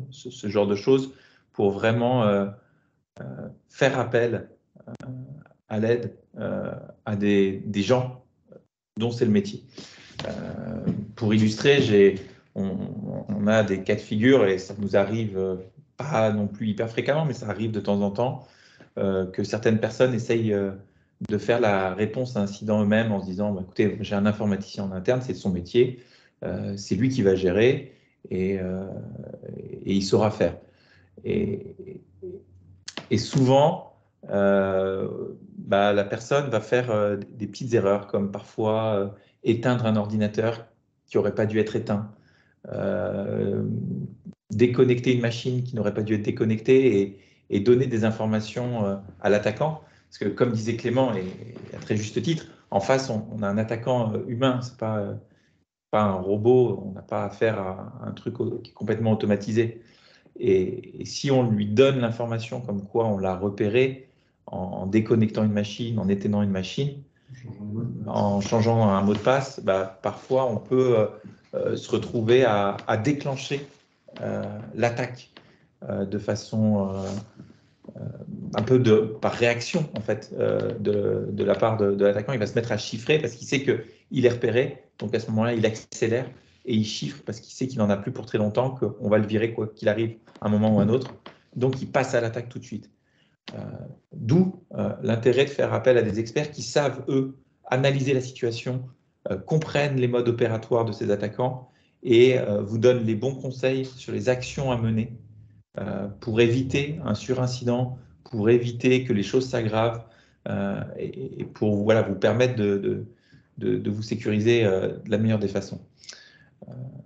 ce genre de choses pour vraiment faire appel à l'aide à des gens dont c'est le métier. Pour illustrer, on a des cas de figure et ça nous arrive pas non plus hyper fréquemment, mais ça arrive de temps en temps que certaines personnes essayent de faire la réponse à un incident eux-mêmes en se disant bah, écoutez, j'ai un informaticien en interne, c'est son métier, c'est lui qui va gérer et il saura faire. Et souvent, la personne va faire des petites erreurs, comme parfois éteindre un ordinateur qui n'aurait pas dû être éteint, déconnecter une machine qui n'aurait pas dû être déconnectée et donner des informations à l'attaquant. Parce que comme disait Clément, et à très juste titre, en face, on a un attaquant humain, ce n'est pas un robot, on n'a pas affaire à un truc qui est complètement automatisé. Et si on lui donne l'information comme quoi on l'a repéré en déconnectant une machine, en éteignant une machine, en changeant un mot de passe, parfois on peut se retrouver à déclencher l'attaque de façon un peu par réaction en fait de la part de l'attaquant. Il va se mettre à chiffrer parce qu'il sait qu'il est repéré, donc à ce moment-là il accélère et il chiffre parce qu'il sait qu'il n'en a plus pour très longtemps, qu'on va le virer quoi qu'il arrive à un moment ou à un autre, donc il passe à l'attaque tout de suite. D'où l'intérêt de faire appel à des experts qui savent, eux, analyser la situation, comprennent les modes opératoires de ces attaquants et vous donnent les bons conseils sur les actions à mener pour éviter un surincident, pour éviter que les choses s'aggravent et pour vous permettre de vous sécuriser de la meilleure des façons.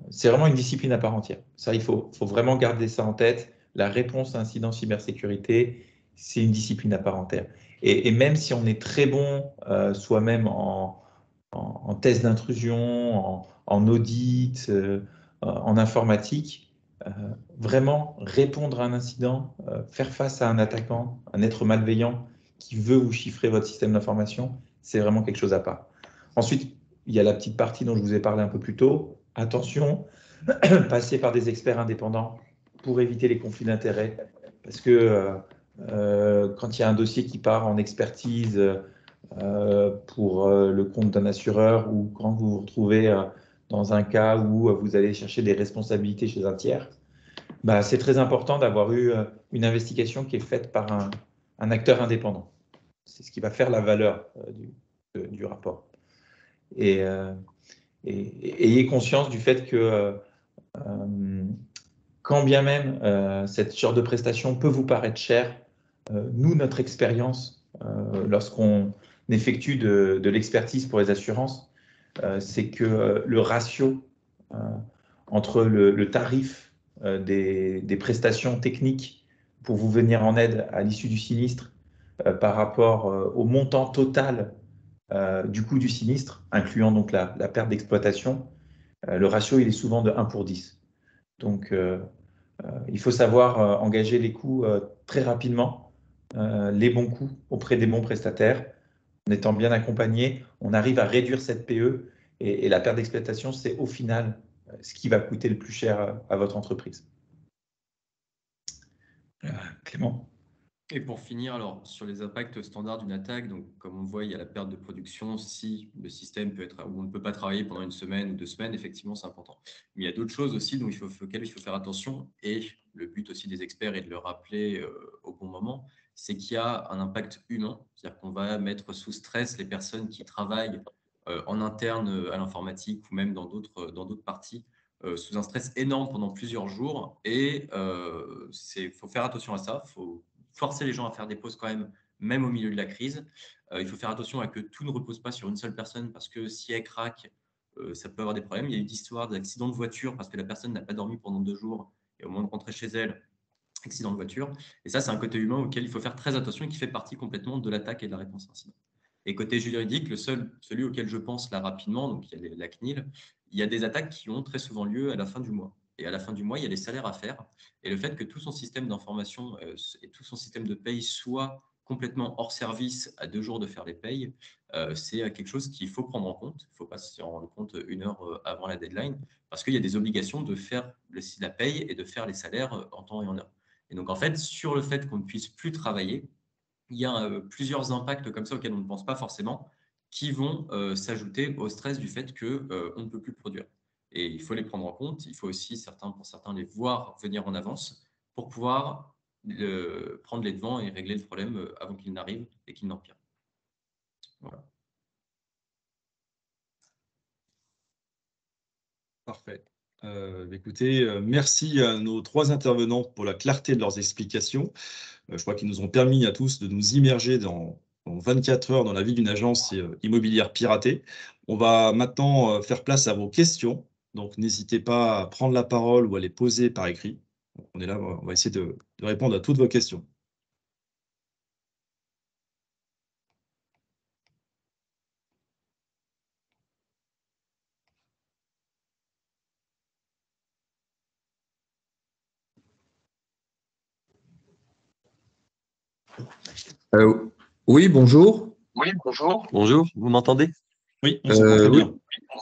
C'est vraiment une discipline à part entière. Ça, il faut vraiment garder ça en tête. La réponse à incident cybersécurité, c'est une discipline à part entière. Et même si on est très bon soi-même en test d'intrusion, en audit, en informatique, vraiment répondre à un incident, faire face à un attaquant, un être malveillant qui veut vous chiffrer votre système d'information, c'est vraiment quelque chose à part. Ensuite, il y a la petite partie dont je vous ai parlé un peu plus tôt. Attention, passer par des experts indépendants pour éviter les conflits d'intérêts. Parce que quand il y a un dossier qui part en expertise pour le compte d'un assureur ou quand vous vous retrouvez dans un cas où vous allez chercher des responsabilités chez un tiers, bah, c'est très important d'avoir eu une investigation qui est faite par un acteur indépendant. C'est ce qui va faire la valeur du rapport. Et ayez conscience du fait que quand bien même cette genre de prestation peut vous paraître chère, nous, notre expérience, lorsqu'on effectue de l'expertise pour les assurances, c'est que le ratio entre le tarif des prestations techniques pour vous venir en aide à l'issue du sinistre par rapport au montant total du coût du sinistre, incluant donc la perte d'exploitation, le ratio il est souvent de 1 pour 10. Donc il faut savoir engager les coûts très rapidement, les bons coûts auprès des bons prestataires. En étant bien accompagné, on arrive à réduire cette PE et la perte d'exploitation, c'est au final ce qui va coûter le plus cher à votre entreprise. Clément? Et pour finir, alors sur les impacts standards d'une attaque, donc comme on le voit, il y a la perte de production si le système peut être où on ne peut pas travailler pendant une semaine ou 2 semaines, effectivement, c'est important. Mais il y a d'autres choses aussi auxquelles il faut faire attention, et le but aussi des experts est de le rappeler au bon moment, c'est qu'il y a un impact humain, c'est-à-dire qu'on va mettre sous stress les personnes qui travaillent en interne à l'informatique ou même dans d'autres parties, sous un stress énorme pendant plusieurs jours, et faut faire attention à ça, faut forcer les gens à faire des pauses quand même au milieu de la crise. Il faut faire attention à que tout ne repose pas sur une seule personne parce que si elle craque, ça peut avoir des problèmes. Il y a eu d'histoires d'accidents de voiture parce que la personne n'a pas dormi pendant 2 jours et au moment de rentrer chez elle, accident de voiture. Et ça, c'est un côté humain auquel il faut faire très attention et qui fait partie complètement de l'attaque et de la réponse à incident. Et côté juridique, celui auquel je pense là rapidement, donc il y a la CNIL, il y a des attaques qui ont très souvent lieu à la fin du mois. Et à la fin du mois, il y a les salaires à faire. Et le fait que tout son système d'information et tout son système de paye soit complètement hors service à 2 jours de faire les payes, c'est quelque chose qu'il faut prendre en compte. Il ne faut pas se rendre compte 1 heure avant la deadline, parce qu'il y a des obligations de faire la paye et de faire les salaires en temps et en heure. Et donc, en fait, sur le fait qu'on ne puisse plus travailler, il y a plusieurs impacts comme ça auxquels on ne pense pas forcément, qui vont s'ajouter au stress du fait qu'on ne peut plus produire. Et il faut les prendre en compte. Il faut aussi, pour certains, les voir venir en avance pour pouvoir prendre les devants et régler le problème avant qu'il n'arrive et qu'il n'empire. Voilà. Parfait. Écoutez, merci à nos 3 intervenants pour la clarté de leurs explications. Je crois qu'ils nous ont permis à tous de nous immerger dans 24 heures dans la vie d'une agence immobilière piratée. On va maintenant faire place à vos questions. Donc, n'hésitez pas à prendre la parole ou à les poser par écrit. On est là, on va essayer de répondre à toutes vos questions. Oui, bonjour. Oui, bonjour. Bonjour, vous m'entendez? Oui, on s'entend très Oui. bien.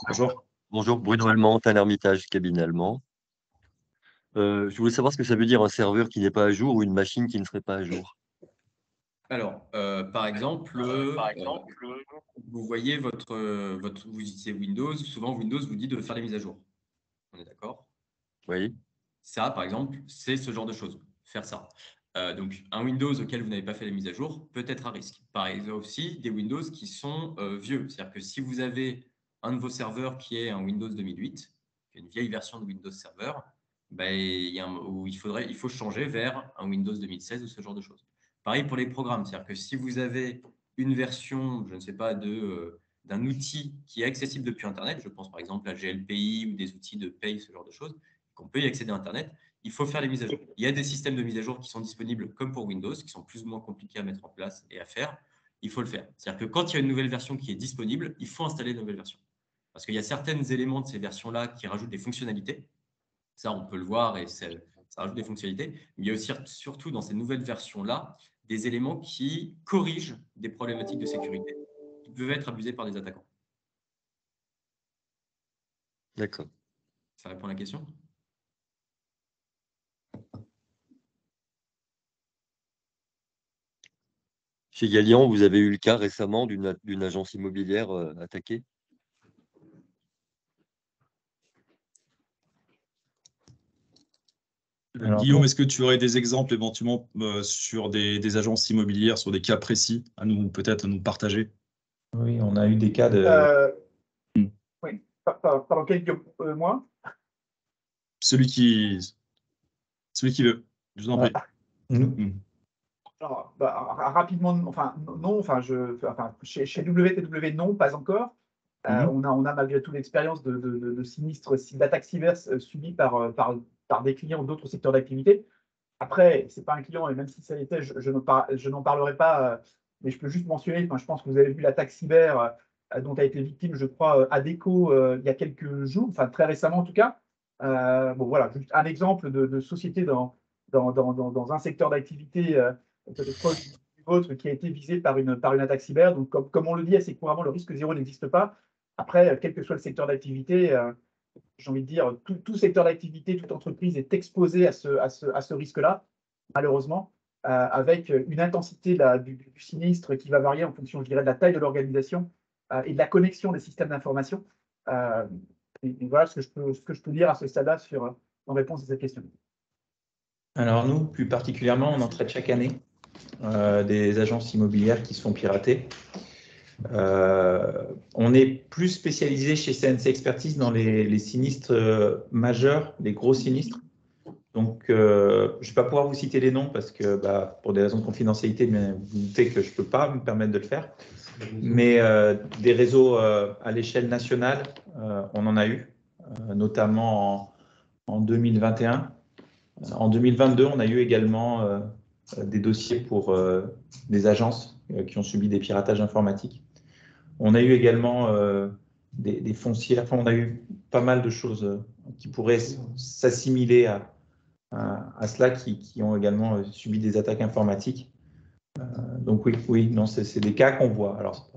Bonjour. Bonjour, Bruno Allemand, Talent Hermitage, cabinet allemand. Je voulais savoir ce que ça veut dire un serveur qui n'est pas à jour ou une machine qui ne serait pas à jour. Alors, par exemple, vous voyez vous utilisez Windows. Souvent, Windows vous dit de faire les mises à jour. On est d'accord? Oui, Ça, par exemple, c'est ce genre de choses. Faire ça. Donc, un Windows auquel vous n'avez pas fait les mises à jour peut être à risque. Par exemple, aussi des Windows qui sont vieux. C'est-à-dire que si vous avez un de vos serveurs qui est un Windows 2008, une vieille version de Windows Server, ben, il faut changer vers un Windows 2016 ou ce genre de choses. Pareil pour les programmes. C'est-à-dire que si vous avez une version, je ne sais pas, d'un outil qui est accessible depuis Internet, je pense par exemple à GLPI ou des outils de paye, ce genre de choses, qu'on peut y accéder à Internet, il faut faire les mises à jour. Il y a des systèmes de mise à jour qui sont disponibles comme pour Windows, qui sont plus ou moins compliqués à mettre en place et à faire. il faut le faire. C'est-à-dire que quand il y a une nouvelle version qui est disponible, il faut installer une nouvelle version. Parce qu'il y a certains éléments de ces versions-là qui rajoutent des fonctionnalités. Ça, on peut le voir et ça rajoute des fonctionnalités. Mais il y a aussi, surtout dans ces nouvelles versions-là, des éléments qui corrigent des problématiques de sécurité qui peuvent être abusés par des attaquants. D'accord. Ça répond à la question? Chez Gallian, vous avez eu le cas récemment d'une agence immobilière attaquée? Alors, Guillaume, non. est-ce que tu aurais des exemples éventuellement sur des agences immobilières, sur des cas précis à nous peut-être nous partager? Oui, on a eu des cas de. Oui, pardon, quel moi? Celui qui veut, je vous en prie. Alors, rapidement, enfin non, chez WTW non, pas encore. On a malgré tout l'expérience de sinistres, d'attaques cyber subies par des clients d'autres secteurs d'activité. Après, c'est pas un client, et même si ça l'était, je n'en parlerai pas, mais je peux juste mentionner, je pense que vous avez vu l'attaque cyber dont a été victime, je crois, Adecco il y a quelques jours, enfin très récemment en tout cas. Bon, voilà, juste un exemple de société dans un secteur d'activité peut-être proche du vôtre qui a été visé par une attaque cyber. Donc, comme on le dit assez couramment, le risque zéro n'existe pas. Après, quel que soit le secteur d'activité, j'ai envie de dire, tout secteur d'activité, toute entreprise est exposée à ce risque-là, malheureusement, avec une intensité du sinistre qui va varier en fonction, je dirais, de la taille de l'organisation et de la connexion des systèmes d'information. Et voilà ce que je peux dire à ce stade-là en réponse à cette question. Alors nous, plus particulièrement, on en traite chaque année des agences immobilières qui se font pirater. On est plus spécialisé chez CNC Expertise dans les sinistres majeurs, les gros sinistres. Donc, je ne vais pas pouvoir vous citer les noms parce que pour des raisons de confidentialité, mais vous doutez que je ne peux pas me permettre de le faire. Mais des réseaux à l'échelle nationale, on en a eu, notamment en 2021. En 2022, on a eu également des dossiers pour des agences qui ont subi des piratages informatiques. On a eu également des foncières, enfin, on a eu pas mal de choses qui pourraient s'assimiler à cela, qui ont également subi des attaques informatiques. Donc oui, non, c'est des cas qu'on voit. Alors,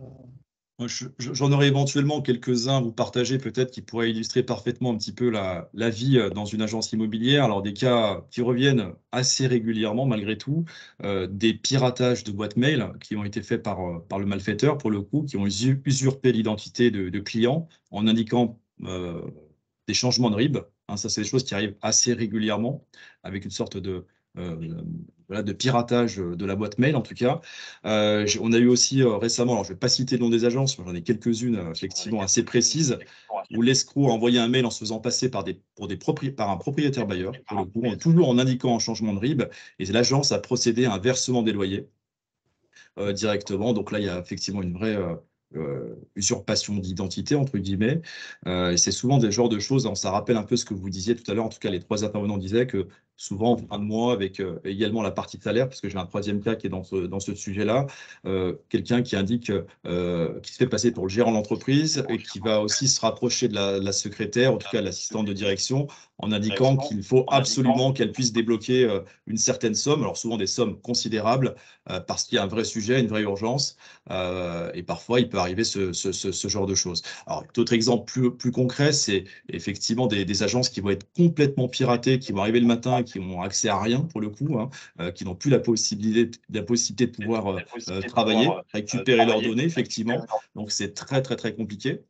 j'en aurais éventuellement quelques-uns à vous partager peut-être qui pourraient illustrer parfaitement un petit peu la vie dans une agence immobilière. Alors des cas qui reviennent assez régulièrement malgré tout, des piratages de boîtes mail qui ont été faits par le malfaiteur pour le coup, qui ont usurpé l'identité de clients en indiquant des changements de RIB. Hein, ça, c'est des choses qui arrivent assez régulièrement avec une sorte de piratage de la boîte mail en tout cas. On a eu aussi récemment, alors je ne vais pas citer le nom des agences, mais j'en ai quelques-unes effectivement assez précises, où l'escroc a envoyé un mail en se faisant passer par un propriétaire bailleur, pour le coup, toujours en indiquant un changement de RIB, et l'agence a procédé à un versement des loyers directement. Donc là, il y a effectivement une vraie usurpation d'identité, entre guillemets. Et c'est souvent des genres de choses, ça rappelle un peu ce que vous disiez tout à l'heure, en tout cas les trois intervenants disaient que souvent en fin de mois, avec également la partie de salaire, parce que j'ai un troisième cas qui est dans ce sujet-là, quelqu'un qui indique, qui se fait passer pour le gérant d'entreprise et qui va aussi se rapprocher de la secrétaire, en tout cas de l'assistante de direction, en indiquant qu'il faut absolument qu'elle puisse débloquer une certaine somme, alors souvent des sommes considérables, parce qu'il y a un vrai sujet, une vraie urgence, et parfois il peut arriver ce genre de choses. Alors d'autres exemples plus concrets, c'est effectivement des agences qui vont être complètement piratées, qui vont arriver le matin, qui n'ont accès à rien pour le coup, hein, qui n'ont plus la possibilité de pouvoir travailler, récupérer leurs données, effectivement. Donc c'est très très très compliqué.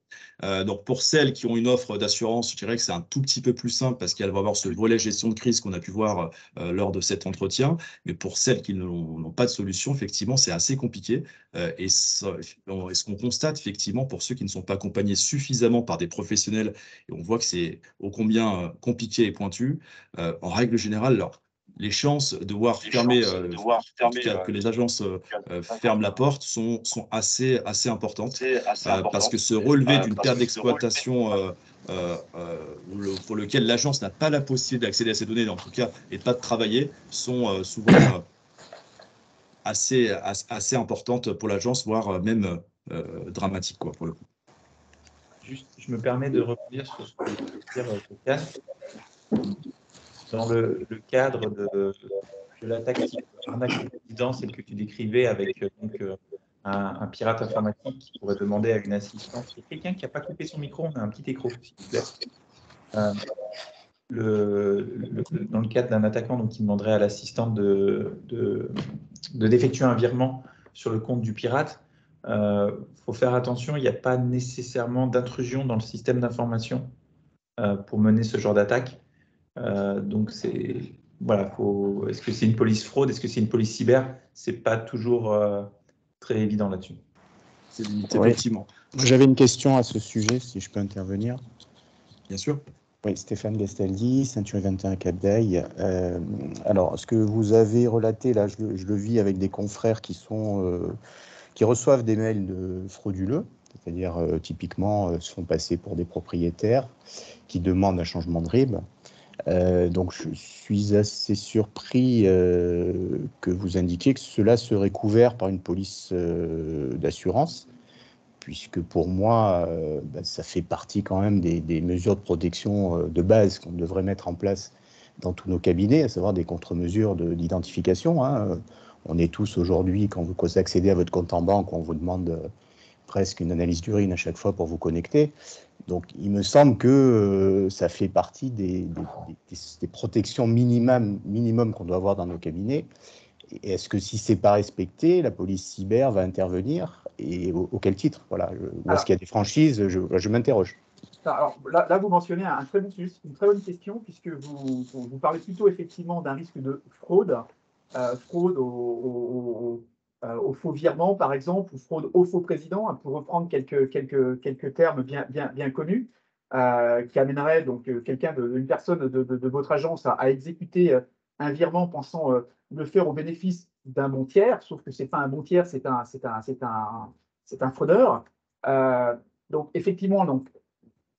Donc pour celles qui ont une offre d'assurance, je dirais que c'est un tout petit peu plus simple parce qu'elle va avoir ce volet gestion de crise qu'on a pu voir lors de cet entretien. Mais pour celles qui n'ont pas de solution, effectivement, c'est assez compliqué. Et ce qu'on constate, effectivement, pour ceux qui ne sont pas accompagnés suffisamment par des professionnels, et on voit que c'est ô combien compliqué et pointu, en règle générale, les chances de voir fermer, en tout cas que les agences ferment la porte sont assez importantes, parce que se relever d'une perte d'exploitation pour lequel l'agence n'a pas la possibilité d'accéder à ces données, en tout cas, et pas de travailler, sont souvent assez importante pour l'agence, voire même dramatique, quoi, pour le coup. Juste, je me permets de rebondir sur ce que tu veux dire, Sofiane. Dans le cadre de l'attaque arnaque au président, celle que tu décrivais avec un pirate informatique qui pourrait demander à une assistante. Il y a quelqu'un qui n'a pas coupé son micro, on a un petit écho, s'il vous plaît. Dans le cadre d'un attaquant donc, qui demanderait à l'assistante d'effectuer un virement sur le compte du pirate, faut faire attention, il n'y a pas nécessairement d'intrusion dans le système d'information pour mener ce genre d'attaque. Donc, voilà, est-ce que c'est une police fraude, est-ce que c'est une police cyber? C'est pas toujours très évident là-dessus. C'est limité, effectivement. J'avais une question à ce sujet, si je peux intervenir. Bien sûr. Oui, Stéphane Gastaldi, Ceinture 21 Cap d'Aille. Alors, ce que vous avez relaté, là, je le vis avec des confrères qui reçoivent des mails frauduleux, c'est-à-dire typiquement se font passer pour des propriétaires qui demandent un changement de RIB. Donc, je suis assez surpris que vous indiquiez que cela serait couvert par une police d'assurance, puisque pour moi, ça fait partie quand même des mesures de protection de base qu'on devrait mettre en place dans tous nos cabinets, à savoir des contre-mesures d'identification. On est tous aujourd'hui, quand vous accédez à votre compte en banque, on vous demande presque une analyse d'urine à chaque fois pour vous connecter. Donc, il me semble que ça fait partie des protections minimum qu'on doit avoir dans nos cabinets. Et est-ce que si ce n'est pas respecté, la police cyber va intervenir et auquel titre? Voilà. Ou est-ce qu'il y a des franchises? Je m'interroge. Alors, là, vous mentionnez un très bon sujet, une très bonne question, puisque vous parlez plutôt effectivement d'un risque de fraude, fraude au faux virement, par exemple, ou fraude au faux président, pour reprendre quelques termes bien connus, qui amènerait donc une personne de votre agence à exécuter un virement pensant le faire au bénéfice d'un bon tiers, sauf que ce n'est pas un bon tiers, c'est un fraudeur. Donc, effectivement,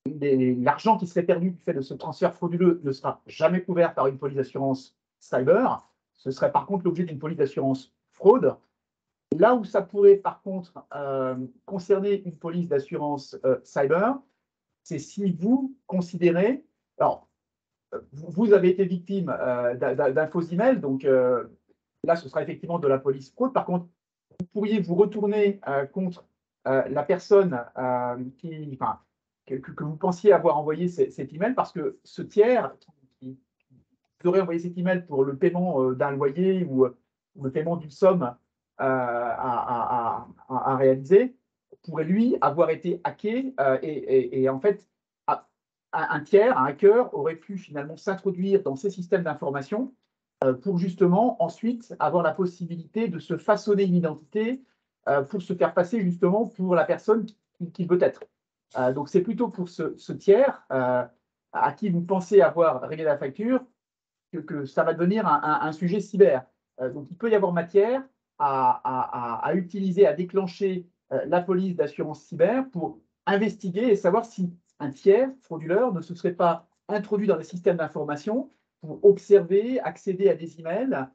l'argent qui serait perdu du fait de ce transfert frauduleux ne sera jamais couvert par une police d'assurance cyber. Ce serait par contre l'objet d'une police d'assurance fraude. Là où ça pourrait par contre concerner une police d'assurance cyber, c'est si vous considérez, alors vous avez été victime d'un faux email, donc là ce sera effectivement de la police fraude. Par contre, vous pourriez vous retourner contre la personne que vous pensiez avoir envoyé cet email, parce que ce tiers qui aurait envoyé cet email pour le paiement d'un loyer ou le paiement d'une somme à réaliser, pourrait lui avoir été hacké et en fait, un tiers, un hacker, aurait pu finalement s'introduire dans ces systèmes d'information pour justement ensuite avoir la possibilité de se façonner une identité pour se faire passer justement pour la personne qu'il veut être. Donc c'est plutôt pour ce tiers à qui vous pensez avoir réglé la facture que ça va devenir un sujet cyber. Donc il peut y avoir matière à utiliser, à déclencher la police d'assurance cyber pour investiguer et savoir si un tiers frauduleur ne se serait pas introduit dans les systèmes d'information pour observer, accéder à des emails,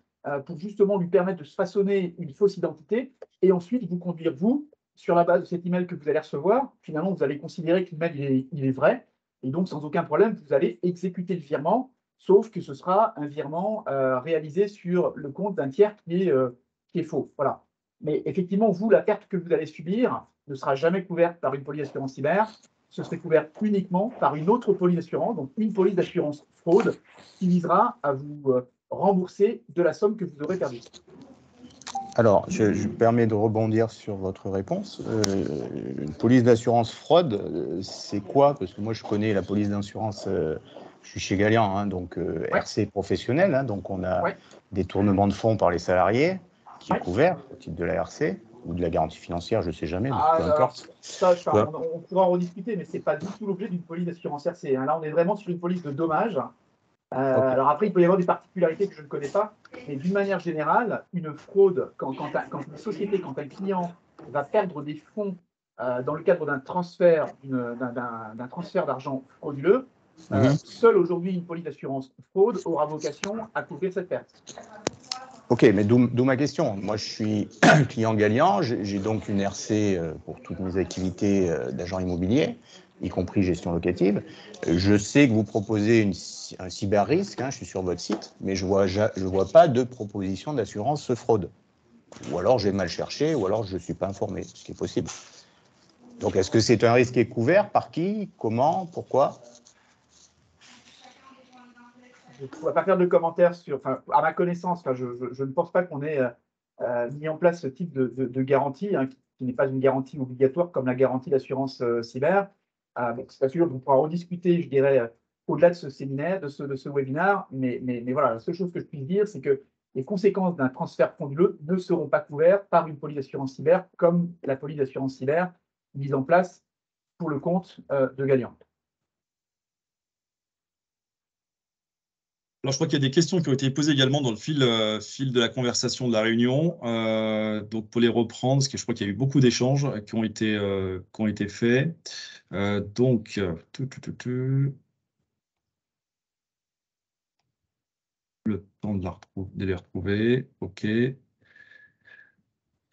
pour justement lui permettre de se façonner une fausse identité et ensuite vous conduire, vous, sur la base de cet email que vous allez recevoir. Finalement, vous allez considérer que l'email il est vrai et donc sans aucun problème, vous allez exécuter le virement, sauf que ce sera un virement réalisé sur le compte d'un tiers qui est faux. Voilà. Mais effectivement, vous, la perte que vous allez subir ne sera jamais couverte par une police d'assurance cyber. Ce serait couvert uniquement par une autre police d'assurance, donc une police d'assurance fraude, qui visera à vous rembourser de la somme que vous aurez perdue. Alors, je me permets de rebondir sur votre réponse. Une police d'assurance fraude, c'est quoi? Parce que moi, je connais la police d'assurance, je suis chez Gallian, donc RC professionnel, donc on a détournement de fonds par les salariés, qui est couvert au titre de la RC, ou de la garantie financière, je ne sais jamais, peu importe. On pourra en rediscuter, mais ce n'est pas du tout l'objet d'une police d'assurance RC. Là, on est vraiment sur une police de dommages. Alors après, il peut y avoir des particularités que je ne connais pas, mais d'une manière générale, une fraude, quand une société, quand un client va perdre des fonds dans le cadre d'un transfert d'argent frauduleux, seule aujourd'hui une police d'assurance fraude aura vocation à couvrir cette perte. Ok, mais d'où ma question. Moi, je suis client Galian, j'ai donc une RC pour toutes mes activités d'agent immobilier, y compris gestion locative. Je sais que vous proposez un cyber-risque, je suis sur votre site, mais je vois pas de proposition d'assurance fraude. Ou alors j'ai mal cherché, ou alors je ne suis pas informé, ce qui est possible. Donc, est-ce que c'est un risque qui est couvert? Par qui? Comment? Pourquoi? Je ne pourrais pas faire de commentaires sur, enfin, à ma connaissance, je ne pense pas qu'on ait mis en place ce type de garantie, qui n'est pas une garantie obligatoire comme la garantie d'assurance cyber. Donc, c'est sûr, on pourra rediscuter, je dirais, au-delà de ce séminaire, de ce webinaire, mais voilà, la seule chose que je puisse dire, c'est que les conséquences d'un transfert frauduleux ne seront pas couvertes par une police d'assurance cyber comme la police d'assurance cyber mise en place pour le compte de Galian. Alors, je crois qu'il y a des questions qui ont été posées également dans le fil de la conversation de la réunion. Donc, pour les reprendre, parce que je crois qu'il y a eu beaucoup d'échanges qui ont été faits. Donc, le temps de les retrouver. OK.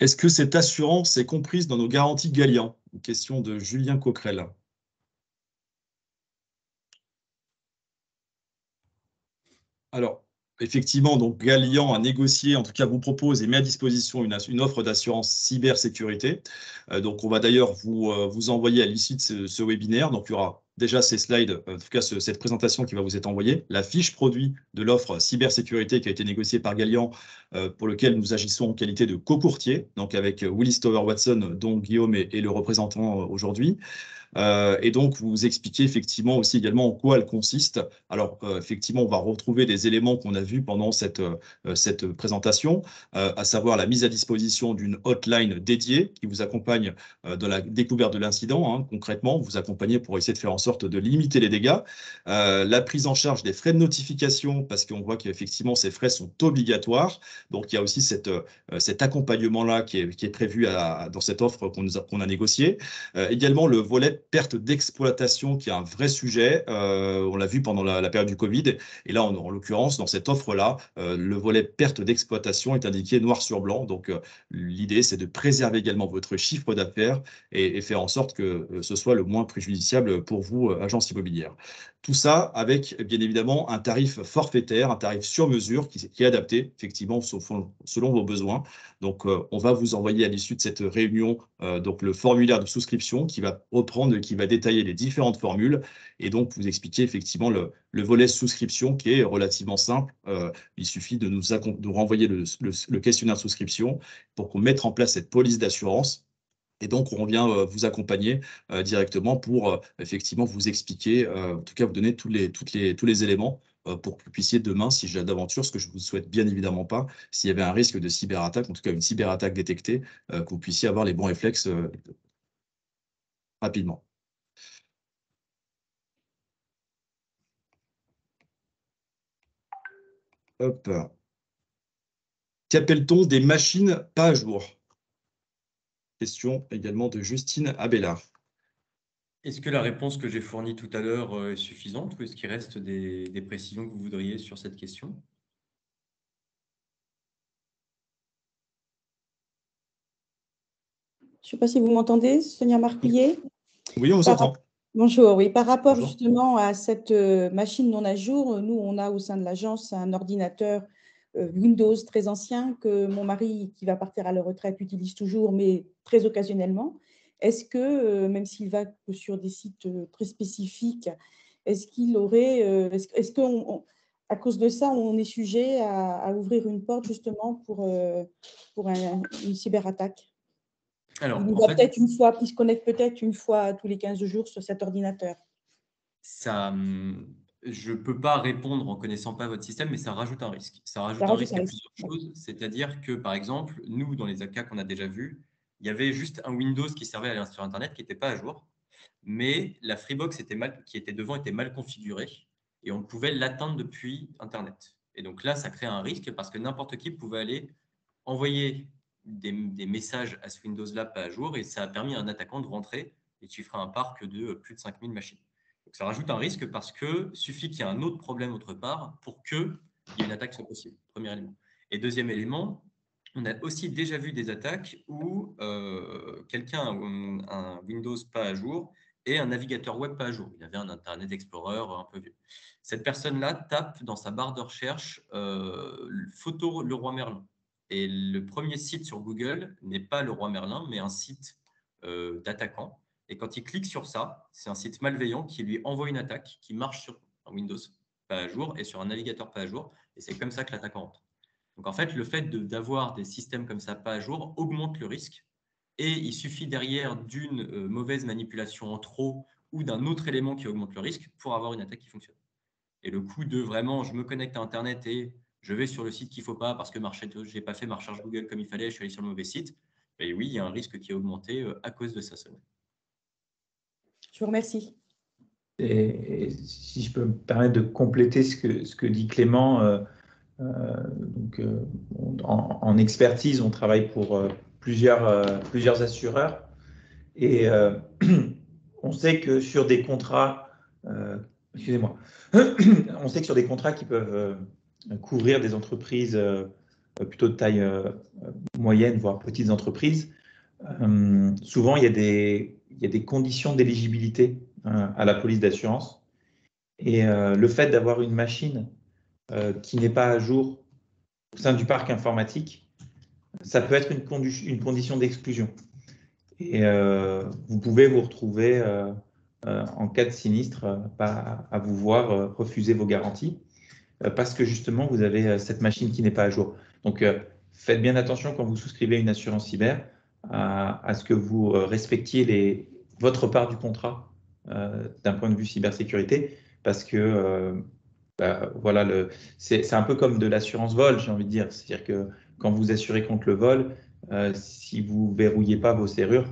Est-ce que cette assurance est comprise dans nos garanties Galian? Une question de Julien Coquerel. Alors, effectivement, donc Galian a négocié, en tout cas vous propose et met à disposition une offre d'assurance cybersécurité. Donc, on va d'ailleurs vous envoyer à l'issue de ce webinaire. Donc, il y aura déjà ces slides, en tout cas cette présentation qui va vous être envoyée, la fiche produit de l'offre cybersécurité qui a été négociée par Galian, pour lequel nous agissons en qualité de co-courtier, donc avec Willis Tower Watson, dont Guillaume est le représentant aujourd'hui. Et donc, vous expliquez effectivement aussi également en quoi elle consiste. Alors, effectivement, on va retrouver des éléments qu'on a vus pendant cette présentation, à savoir la mise à disposition d'une hotline dédiée qui vous accompagne dans la découverte de l'incident. Concrètement, vous accompagnez pour essayer de faire en sorte de limiter les dégâts. La prise en charge des frais de notification, parce qu'on voit qu'effectivement, ces frais sont obligatoires. Donc, il y a aussi cet accompagnement-là qui est prévu dans cette offre qu'on a négociée. Également, le volet perte d'exploitation qui est un vrai sujet. On l'a vu pendant la période du Covid. Et là, en l'occurrence, dans cette offre-là, le volet perte d'exploitation est indiqué noir sur blanc. Donc, l'idée, c'est de préserver également votre chiffre d'affaires et faire en sorte que ce soit le moins préjudiciable pour vous, agence immobilière. Tout ça avec, bien évidemment, un tarif forfaitaire, un tarif sur mesure qui est adapté, effectivement, selon vos besoins. Donc, on va vous envoyer à l'issue de cette réunion donc le formulaire de souscription qui va reprendre, qui va détailler les différentes formules et donc vous expliquer effectivement le volet souscription qui est relativement simple. Il suffit de nous renvoyer le questionnaire de souscription pour qu'on mette en place cette police d'assurance. Et donc, on vient vous accompagner directement pour effectivement vous expliquer, en tout cas vous donner tous les éléments pour que vous puissiez demain, si j'ai d'aventure, ce que je vous souhaite bien évidemment pas, s'il y avait un risque de cyberattaque, en tout cas une cyberattaque détectée, que vous puissiez avoir les bons réflexes rapidement. Hop. Qu'appelle-t-on des machines pas à jour? Question également de Justine Abellard. Est-ce que la réponse que j'ai fournie tout à l'heure est suffisante ou est-ce qu'il reste des précisions que vous voudriez sur cette question? Je ne sais pas si vous m'entendez, Sonia Marquillet. Oui, on vous entend. Bonjour, oui. Par rapport Bonjour. justement à cette machine non à jour, nous, on a au sein de l'agence un ordinateur Windows très ancien que mon mari, qui va partir à la retraite, utilise toujours, mais très occasionnellement. Est-ce que, même s'il va que sur des sites très spécifiques, est-ce qu'il aurait, est-ce qu'à cause de ça, on est sujet à ouvrir une porte justement pour une cyberattaque? Alors, Il en fait, peut-être une fois, il se connecte peut-être une fois tous les 15 jours sur cet ordinateur. je ne peux pas répondre en ne connaissant pas votre système, mais ça rajoute un risque. Ça rajoute un risque à plusieurs choses. C'est-à-dire que, par exemple, nous, dans les cas qu'on a déjà vus, il y avait juste un Windows qui servait à aller sur Internet qui n'était pas à jour, mais la Freebox qui était devant était mal configurée et on pouvait l'atteindre depuis Internet. Et donc là, ça crée un risque parce que n'importe qui pouvait aller envoyer des messages à ce Windows-là pas à jour et ça a permis à un attaquant de rentrer et de chiffrer un parc de plus de 5000 machines. Donc ça rajoute un risque parce que suffit qu'il y ait un autre problème autre part pour qu'il y ait une attaque soit possible, premier élément. Et deuxième élément, on a aussi déjà vu des attaques où quelqu'un a un Windows pas à jour et un navigateur web pas à jour. Il avait un Internet Explorer un peu vieux. Cette personne-là tape dans sa barre de recherche photo Leroy Merlin. Et le premier site sur Google n'est pas Leroy Merlin, mais un site d'attaquant. Et quand il clique sur ça, c'est un site malveillant qui lui envoie une attaque qui marche sur un Windows pas à jour et sur un navigateur pas à jour. Et c'est comme ça que l'attaquant rentre. Donc en fait, le fait d'avoir des systèmes comme ça pas à jour augmente le risque. Et il suffit derrière d'une mauvaise manipulation en trop ou d'un autre élément qui augmente le risque pour avoir une attaque qui fonctionne. Et le coup de vraiment, je me connecte à Internet et je vais sur le site qu'il ne faut pas parce que je n'ai pas fait ma recherche Google comme il fallait, je suis allé sur le mauvais site. Et oui, il y a un risque qui a augmenté à cause de ça seulement. Je vous remercie. Et si je peux me permettre de compléter ce que dit Clément, en expertise, on travaille pour plusieurs assureurs et on sait que sur des contrats, excusez-moi, on sait que sur des contrats qui peuvent couvrir des entreprises plutôt de taille moyenne, voire petites entreprises, souvent il y a des conditions d'éligibilité à la police d'assurance. Et le fait d'avoir une machine qui n'est pas à jour au sein du parc informatique, ça peut être une condition d'exclusion. Et vous pouvez vous retrouver en cas de sinistre à vous voir refuser vos garanties parce que justement vous avez cette machine qui n'est pas à jour. Donc faites bien attention quand vous souscrivez une assurance cyber à ce que vous respectiez votre part du contrat d'un point de vue cybersécurité parce que voilà, c'est un peu comme de l'assurance vol, j'ai envie de dire. C'est-à-dire que quand vous assurez contre le vol, si vous verrouillez pas vos serrures,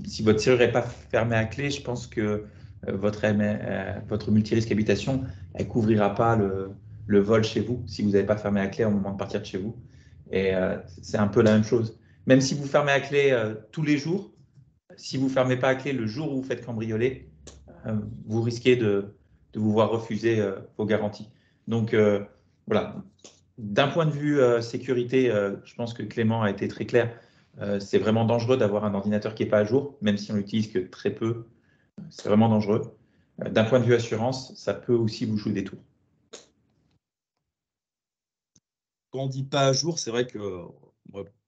si votre serrure n'est pas fermée à clé, je pense que votre multirisque habitation, elle couvrira pas le vol chez vous si vous n'avez pas fermé à clé au moment de partir de chez vous. Et c'est un peu la même chose. Même si vous fermez à clé tous les jours, si vous fermez pas à clé le jour où vous faites cambrioler, vous risquez de vous voir refuser vos garanties. Donc voilà, d'un point de vue sécurité, je pense que Clément a été très clair. C'est vraiment dangereux d'avoir un ordinateur qui n'est pas à jour, même si on l'utilise que très peu. C'est vraiment dangereux. D'un point de vue assurance, ça peut aussi vous jouer des tours. Quand on dit pas à jour, c'est vrai que,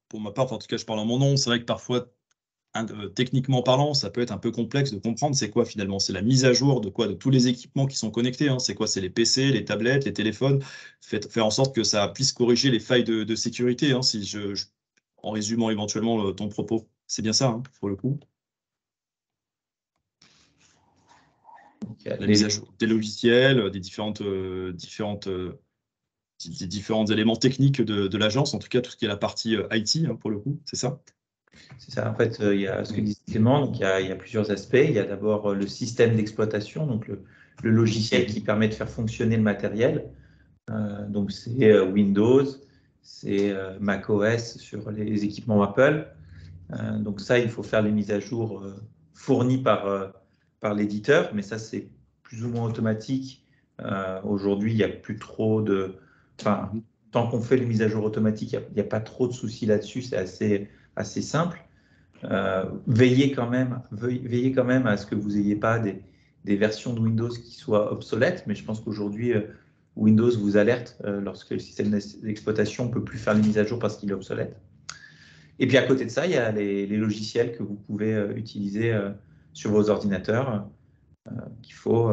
pour ma part, en tout cas je parle en mon nom, c'est vrai que parfois, techniquement parlant, ça peut être un peu complexe de comprendre c'est quoi finalement. C'est la mise à jour de quoi? De tous les équipements qui sont connectés. C'est quoi? C'est les PC, les tablettes, les téléphones. Faire en sorte que ça puisse corriger les failles de sécurité, en résumant éventuellement ton propos. C'est bien ça, pour le coup. La mise à jour des logiciels, des différents éléments techniques de l'agence, en tout cas tout ce qui est la partie IT, pour le coup, c'est ça? C'est ça, en fait, il y a ce que dit Clément, donc il y a plusieurs aspects. Il y a d'abord le système d'exploitation, donc le logiciel qui permet de faire fonctionner le matériel. Donc c'est Windows, c'est macOS sur les équipements Apple. Donc ça, il faut faire les mises à jour fournies par l'éditeur, mais ça c'est plus ou moins automatique. Aujourd'hui, il n'y a plus trop de... Enfin, tant qu'on fait les mises à jour automatiques, il n'y a pas trop de soucis là-dessus, c'est assez simple. Veillez quand même à ce que vous n'ayez pas des versions de Windows qui soient obsolètes, mais je pense qu'aujourd'hui, Windows vous alerte lorsque le système d'exploitation ne peut plus faire les mises à jour parce qu'il est obsolète. Et puis à côté de ça, il y a les logiciels que vous pouvez utiliser sur vos ordinateurs qu'il faut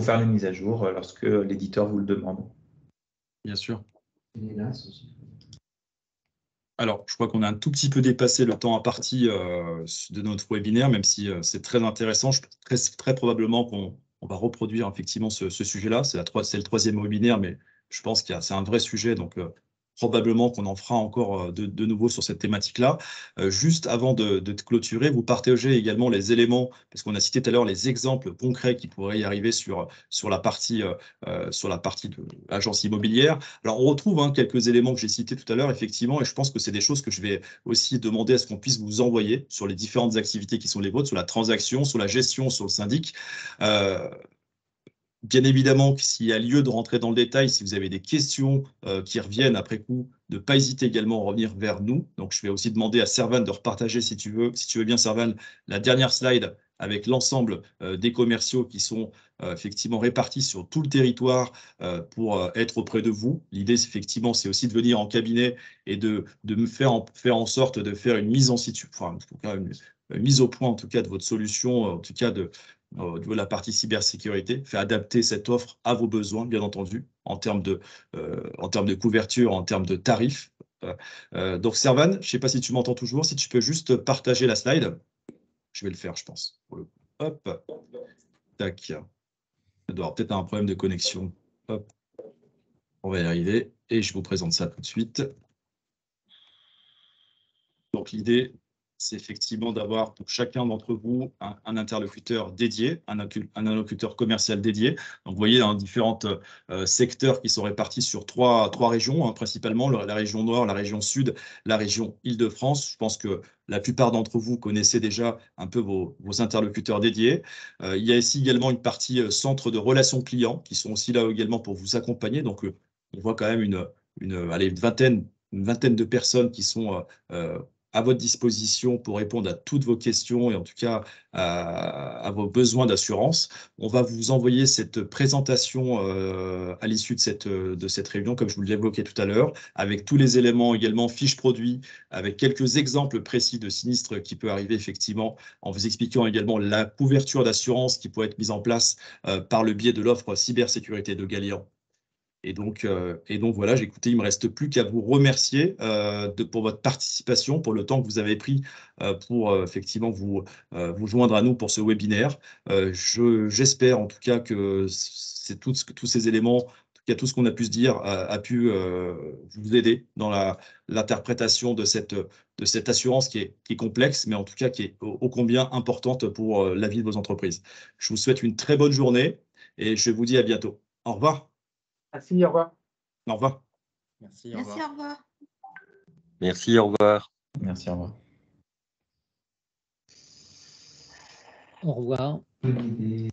faire les mises à jour lorsque l'éditeur vous le demande. Bien sûr. Alors, je crois qu'on a un tout petit peu dépassé le temps imparti de notre webinaire, même si c'est très intéressant. Très probablement qu'on va reproduire effectivement ce sujet-là. C'est le 3e webinaire, mais je pense que c'est un vrai sujet, donc probablement qu'on en fera encore de nouveau sur cette thématique-là. Juste avant de clôturer, vous partagez également les éléments, parce qu'on a cité tout à l'heure les exemples concrets qui pourraient y arriver sur la partie de l'agence immobilière. Alors, on retrouve quelques éléments que j'ai cités tout à l'heure, effectivement, et je pense que c'est des choses que je vais aussi demander à ce qu'on puisse vous envoyer sur les différentes activités qui sont les vôtres, sur la transaction, sur la gestion, sur le syndic. Bien évidemment, s'il y a lieu de rentrer dans le détail, si vous avez des questions qui reviennent après coup, ne pas hésiter également à revenir vers nous. Donc, je vais aussi demander à Servan de repartager, si tu veux bien, Servan, la dernière slide avec l'ensemble des commerciaux qui sont effectivement répartis sur tout le territoire pour être auprès de vous. L'idée, effectivement, c'est aussi de venir en cabinet et de me faire en sorte de faire une mise en situation, enfin, en tout cas, une mise au point, en tout cas, de votre solution, en tout cas, au niveau de la partie cybersécurité, faire adapter cette offre à vos besoins, bien entendu, en termes de couverture, en termes de tarifs. Donc, Servan, je ne sais pas si tu m'entends toujours, si tu peux juste partager la slide. Je vais le faire, je pense. Hop, tac. Il doit avoir peut-être un problème de connexion. Hop, on va y arriver. Et je vous présente ça tout de suite. Donc, l'idée, c'est effectivement d'avoir pour chacun d'entre vous un interlocuteur dédié, un interlocuteur commercial dédié. Donc, vous voyez, différents secteurs qui sont répartis sur trois régions, hein, principalement la région Nord, la région Sud, la région Île-de-France. Je pense que la plupart d'entre vous connaissez déjà un peu vos interlocuteurs dédiés. Il y a ici également une partie centre de relations clients qui sont aussi là également pour vous accompagner. Donc, on voit quand même une vingtaine de personnes qui sont à votre disposition pour répondre à toutes vos questions et en tout cas à vos besoins d'assurance. On va vous envoyer cette présentation à l'issue de cette réunion, comme je vous l'ai évoqué tout à l'heure, avec tous les éléments également, fiches produits, avec quelques exemples précis de sinistres qui peut arriver effectivement, en vous expliquant également la couverture d'assurance qui peut être mise en place par le biais de l'offre cybersécurité de Galian. Et donc voilà, écoutez, il ne me reste plus qu'à vous remercier pour votre participation, pour le temps que vous avez pris pour effectivement vous joindre à nous pour ce webinaire. J'espère en tout cas que tous ces éléments, en tout cas tout ce qu'on a pu se dire, a pu vous aider dans l'interprétation de cette assurance qui est complexe, mais en tout cas qui est ô combien importante pour la vie de vos entreprises. Je vous souhaite une très bonne journée et je vous dis à bientôt. Au revoir. Merci, au revoir. Au revoir. Merci, au revoir. Merci, au revoir. Merci, au revoir. Merci, au revoir. Au revoir.